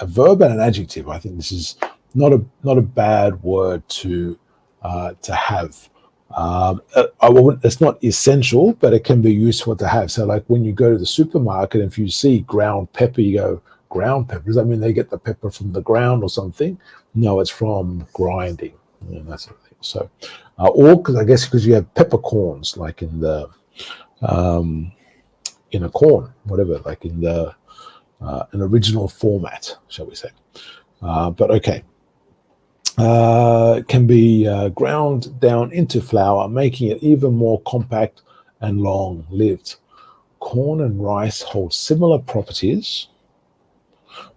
verb and an adjective, I think this is not a bad word to have. It's not essential, but it can be useful to have. So, like, when you go to the supermarket, if you see ground pepper, you go, ground pepper, does that mean they get the pepper from the ground or something? No, it's from grinding and that sort of thing. So, or because you have peppercorns, like in the in a corn, whatever, like in the an original format, shall we say? But okay. Can be ground down into flour, making it even more compact and long-lived. Corn and rice hold similar properties,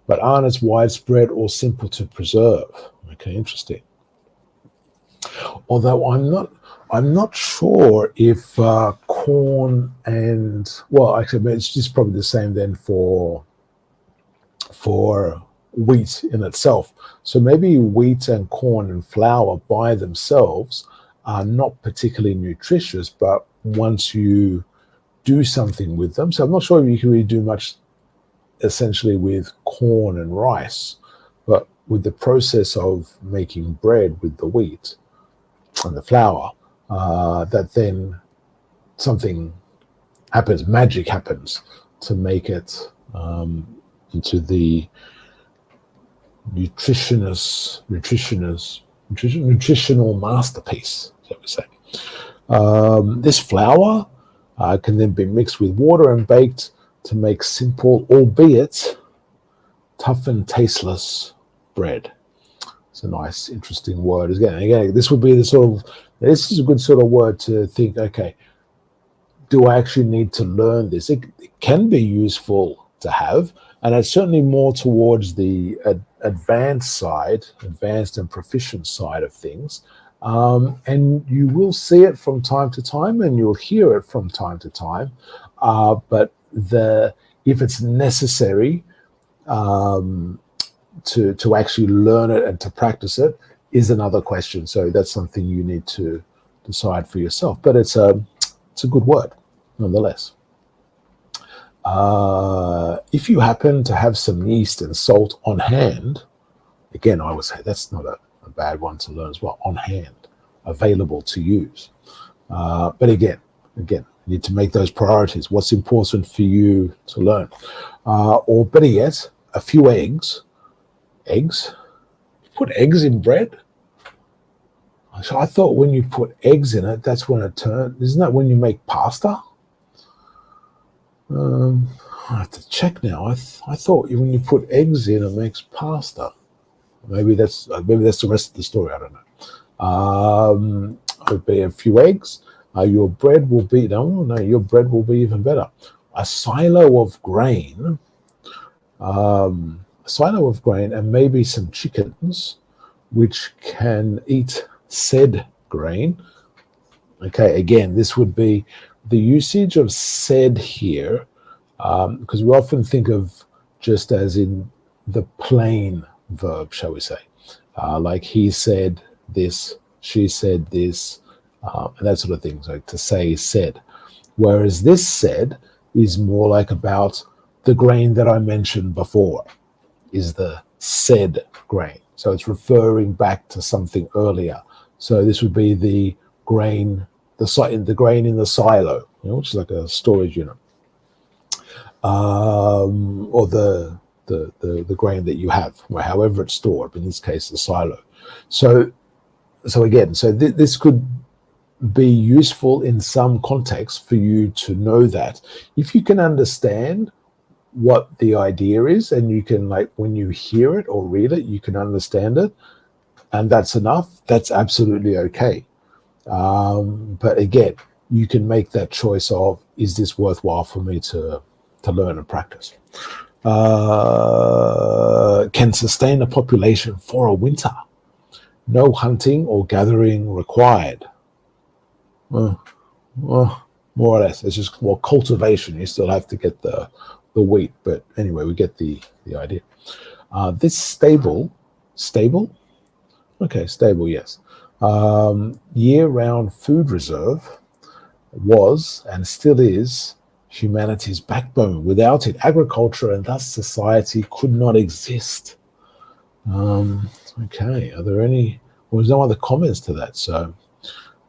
but aren't as widespread or simple to preserve. Okay, interesting. Although I'm not sure if corn and, well, actually, it's just probably the same then for wheat in itself. So maybe wheat and corn and flour by themselves are not particularly nutritious, but once you do something with them, so I'm not sure if you can really do much essentially with corn and rice, but with the process of making bread with the wheat and the flour, that then something happens, magic happens to make it into the nutritional masterpiece, shall we say. This flour can then be mixed with water and baked to make simple, albeit tough and tasteless bread. It's a nice, interesting word. Again, this would be this is a good sort of word to think, okay, do I actually need to learn this? It can be useful to have, and it's certainly more towards the advanced and proficient side of things. And you will see it from time to time, and you'll hear it from time to time. But if it's necessary to actually learn it and to practice it is another question. So that's something you need to decide for yourself. But it's a good word, nonetheless. If you happen to have some yeast and salt on hand, again, I would say that's not a bad one to learn as well. On hand, available to use. But again, you need to make those priorities. What's important for you to learn? Or better yet, a few eggs. Eggs? Put eggs in bread? So I thought when you put eggs in it, that's when it turns. Isn't that when you make pasta? I have to check now. I thought when you put eggs in, it makes pasta. Maybe that's the rest of the story. I don't know. It would be a few eggs. Your bread will be your bread will be even better. A silo of grain, and maybe some chickens, which can eat said grain. Okay, again, this would be the usage of said here, because we often think of just as in the plain verb, shall we say, like he said this, she said this, and that sort of thing, like to say said. Whereas this said is more like about the grain that I mentioned before, is the said grain. So it's referring back to something earlier. So this would be the grain, the grain in the silo, which is like a storage unit, or the grain that you have, however it's stored. In this case, the silo. So again, this could be useful in some context for you to know that. If you can understand what the idea is, and you can, like, when you hear it or read it, you can understand it, and that's enough, that's absolutely okay. But again, you can make that choice of, is this worthwhile for me to learn and practice? Can sustain a population for a winter. No hunting or gathering required. More or less, it's just more cultivation. You still have to get the wheat, but anyway, we get the idea. This stable, okay, stable, yes. Year-round food reserve was and still is humanity's backbone. Without it, agriculture and thus society could not exist. Okay, are there any? Well, there's no other comments to that, so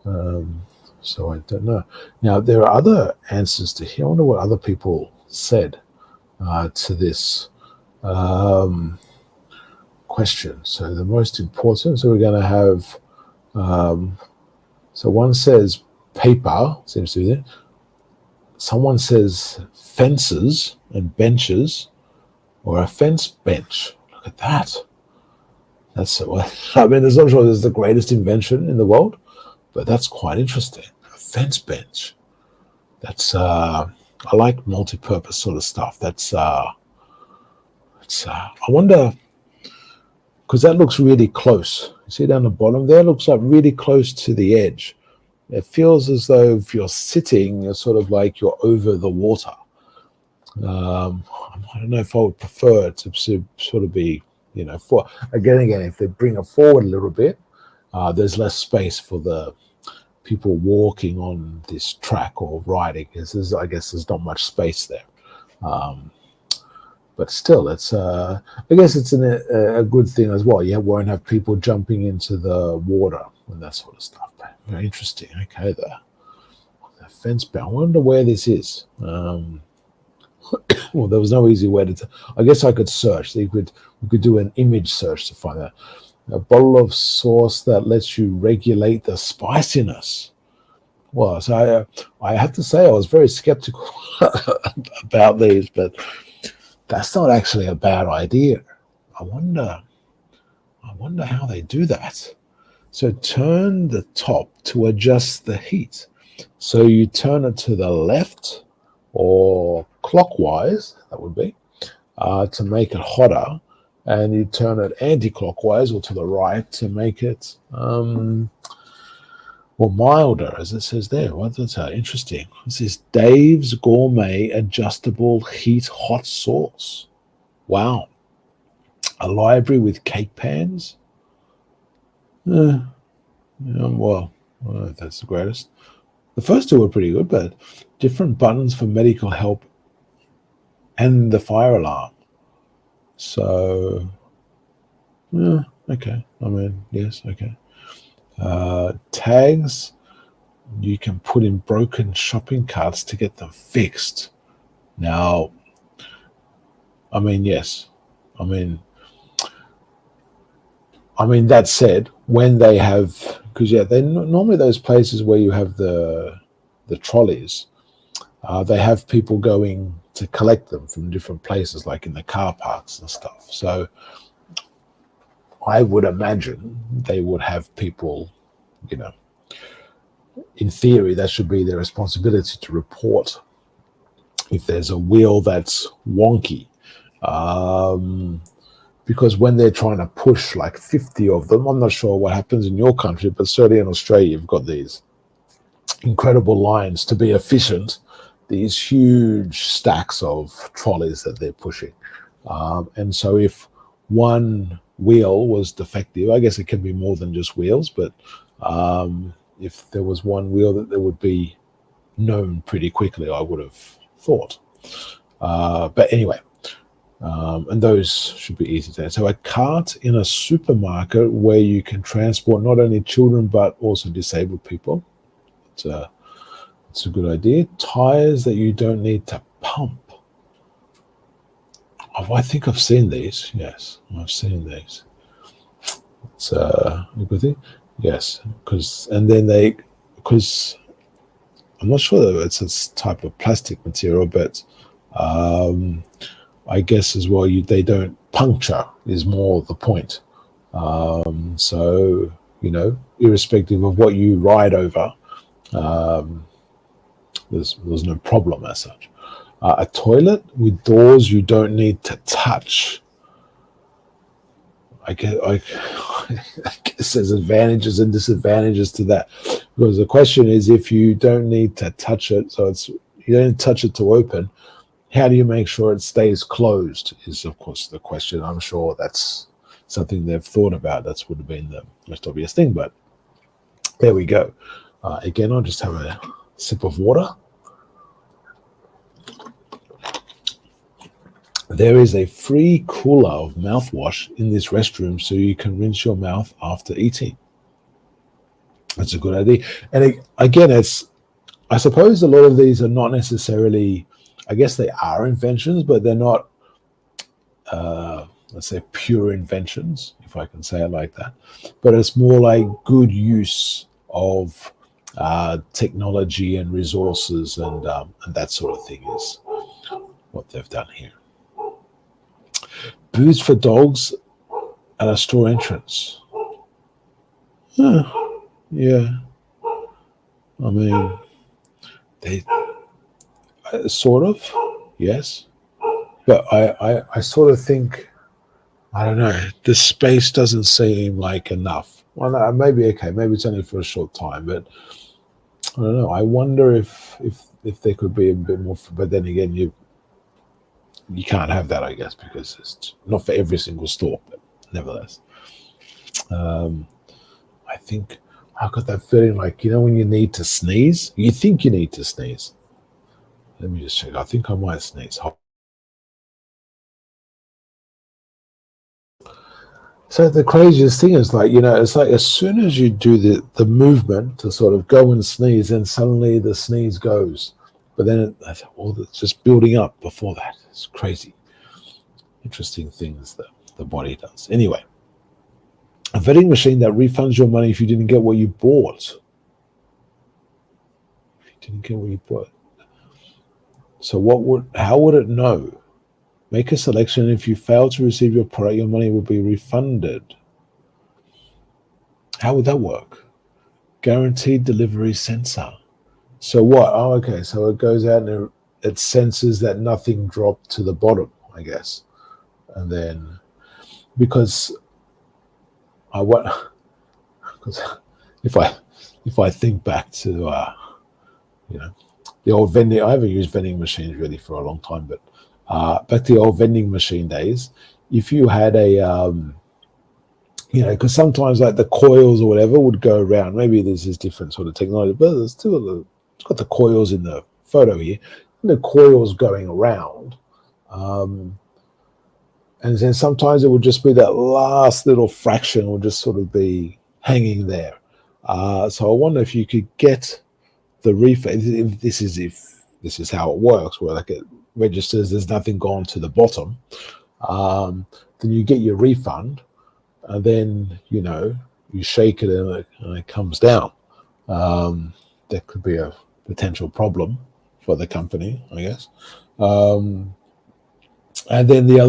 I don't know. Now, there are other answers to here. I wonder what other people said to this question. So the most important, so we're going to have, so one says paper, seems to be there. Someone says fences and benches, or a fence bench. Look at that. That's, I mean, I'm not sure there's the greatest invention in the world, but that's quite interesting. A fence bench. That's, I like multi-purpose sort of stuff. That's I wonder, because that looks really close. You see down the bottom there, looks like really close to the edge. It feels as though if you're sitting, you're sort of like you're over the water. I don't know if I would prefer it to sort of be, for again, if they bring it forward a little bit, there's less space for the people walking on this track or riding. I guess there's not much space there. But still, I guess it's a good thing as well. You won't have people jumping into the water and that sort of stuff. Very interesting. Okay, the fence bound. I wonder where this is. Well, there was no easy way to. I guess I could search. We could do an image search to find out. A bottle of sauce that lets you regulate the spiciness. Well, so I have to say I was very skeptical about these, but that's not actually a bad idea. I wonder how they do that. So turn the top to adjust the heat. So you turn it to the left or clockwise, that would be, to make it hotter, and you turn it anti-clockwise or to the right to make it milder, as it says there. Well, that's interesting. This is Dave's Gourmet Adjustable Heat Hot Sauce. Wow. A library with cake pans. Well, I don't know if that's the greatest. The first two were pretty good, but different buttons for medical help and the fire alarm. So, okay. I mean, yes, okay. Tags, you can put in broken shopping carts to get them fixed. Now, I mean, yes. I mean, that said, when they have, because they normally those places where you have the trolleys, they have people going to collect them from different places, like in the car parks and stuff. So I would imagine they would have people, in theory, that should be their responsibility to report if there's a wheel that's wonky. Because when they're trying to push like 50 of them, I'm not sure what happens in your country, but certainly in Australia, you've got these incredible lines to be efficient, these huge stacks of trolleys that they're pushing. And so if one wheel was defective, I guess it can be more than just wheels, but if there was one wheel that there would be known pretty quickly, I would have thought. But anyway, and those should be easy to add. So a cart in a supermarket where you can transport not only children but also disabled people. It's a good idea. Tires that you don't need to pump. Oh, I think I've seen these. Yes, I've seen these. It's a good thing. Yes, because I'm not sure that it's a type of plastic material, but I guess as well they don't puncture is more the point. So irrespective of what you ride over, there's no problem as such. A toilet with doors you don't need to touch. I guess there's advantages and disadvantages to that, because the question is, if you don't need to touch it, so you don't touch it to open, how do you make sure it stays closed is of course the question. I'm sure that's something they've thought about. That would have been the most obvious thing, but there we go. Again, I'll just have a sip of water. There is a free cooler of mouthwash in this restroom, so you can rinse your mouth after eating. That's a good idea. And again, I suppose a lot of these are not necessarily, I guess they are inventions, but they're not, let's say, pure inventions, if I can say it like that. But it's more like good use of technology and resources and that sort of thing is what they've done here. Booze for dogs at a store entrance. Yeah. I mean, they sort of, yes. But I sort of think, I don't know, the space doesn't seem like enough. Well, no, maybe okay, maybe it's only for a short time, but I don't know. I wonder if there could be a bit more. But then again, you can't have that, I guess, because it's not for every single store. But nevertheless, I think I got that feeling like, when you need to sneeze, you think you need to sneeze. Let me just check. I think I might sneeze. So the craziest thing is like, it's like as soon as you do the movement to sort of go and sneeze, then suddenly the sneeze goes. But then it's just building up before that. It's crazy. Interesting things that the body does. Anyway, a vending machine that refunds your money if you didn't get what you bought. If you didn't get what you bought. So how would it know? Make a selection. If you fail to receive your product, your money will be refunded. How would that work? Guaranteed delivery sensor. So what? Oh, okay. So it goes out and it senses that nothing dropped to the bottom, I guess. And then, because if I think back to the old vending, I haven't used vending machines really for a long time, but back to the old vending machine days, if you had a because sometimes like the coils or whatever would go around. Maybe this is different sort of technology, but it's got the coils in the photo here. And the coils going around, and then sometimes it would just be that last little fraction would just sort of be hanging there. So I wonder if you could get the refund. If this is how it works, where like it registers, there's nothing gone to the bottom. Then you get your refund. And then, you shake it and it comes down. That could be a potential problem for the company, I guess. And then the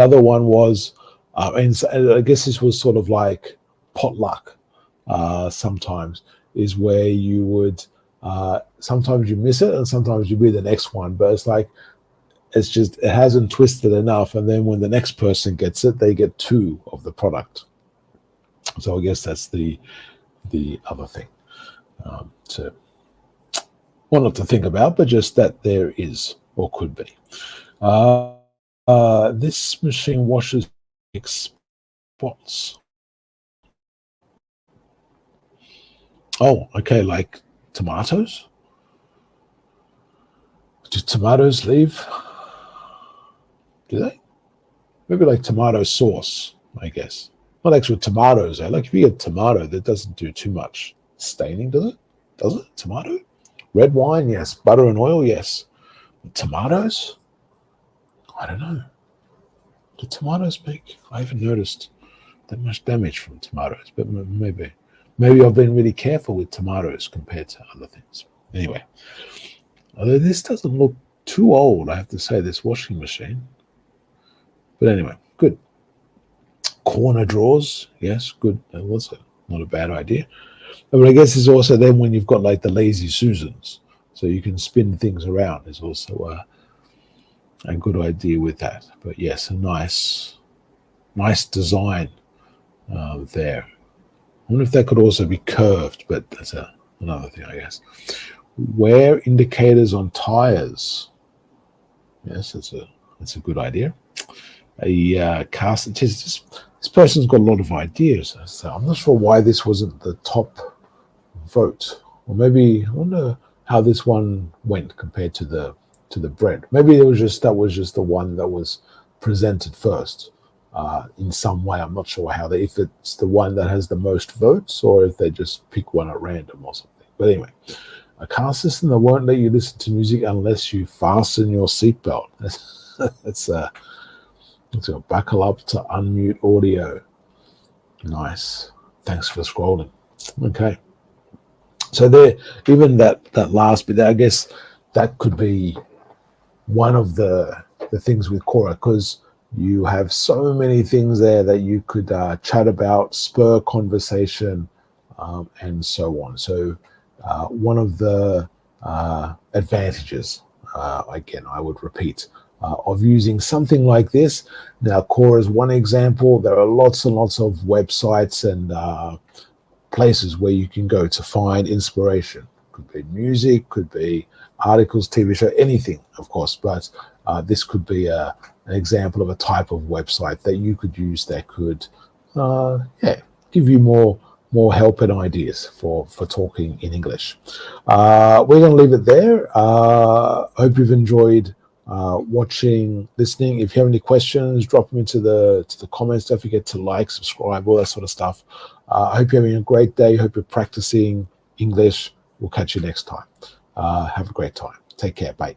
other one was, and I guess this was sort of like potluck. Sometimes is where you would sometimes you miss it and sometimes you be the next one, but it's like it hasn't twisted enough, and then when the next person gets it, they get 2 of the product. So I guess that's the other thing not to think about, but just that there is or could be. This machine washes spots. Oh, okay, like tomatoes. Do tomatoes leave? Do they? Maybe like tomato sauce, I guess. Not actual tomatoes. Like if you get tomato, that doesn't do too much staining, does it? Does it? Tomato? Red wine, yes. Butter and oil, yes. But tomatoes? I don't know. Do tomatoes make? I haven't noticed that much damage from tomatoes, but maybe I've been really careful with tomatoes compared to other things. Anyway, although this doesn't look too old, I have to say, this washing machine. But anyway, good. Corner drawers, yes, good. That was not a bad idea. But I guess it's also then when you've got like the lazy Susans, so you can spin things around. Is also a good idea with that. But yes, a nice design there. I wonder if that could also be curved, but that's another thing, I guess. Wear indicators on tires. Yes, that's a good idea. A cast. This person's got a lot of ideas. So I'm not sure why this wasn't the top vote, or maybe I wonder how this one went compared to the bread. Maybe that was just the one that was presented first in some way. I'm not sure if it's the one that has the most votes or if they just pick one at random or something. But anyway, a car system that won't let you listen to music unless you fasten your seatbelt. Let's buckle up to unmute audio. Nice. Thanks for scrolling. Okay. So there, even that last bit, I guess that could be one of the things with Quora, because you have so many things there that you could chat about, spur conversation, and so on. So one of the advantages, again, I would repeat, of using something like this. Now, Quora is one example. There are lots and lots of websites and places where you can go to find inspiration. Could be music, could be articles, TV show, anything, of course. But this could be an example of a type of website that you could use that could, give you more help and ideas for talking in English. We're going to leave it there. Hope you've enjoyed watching, listening. If you have any questions, drop them into the comments. Don't forget to like, subscribe, all that sort of stuff. I hope you're having a great day. Hope you're practicing English. We'll catch you next time. Have a great time. Take care. Bye.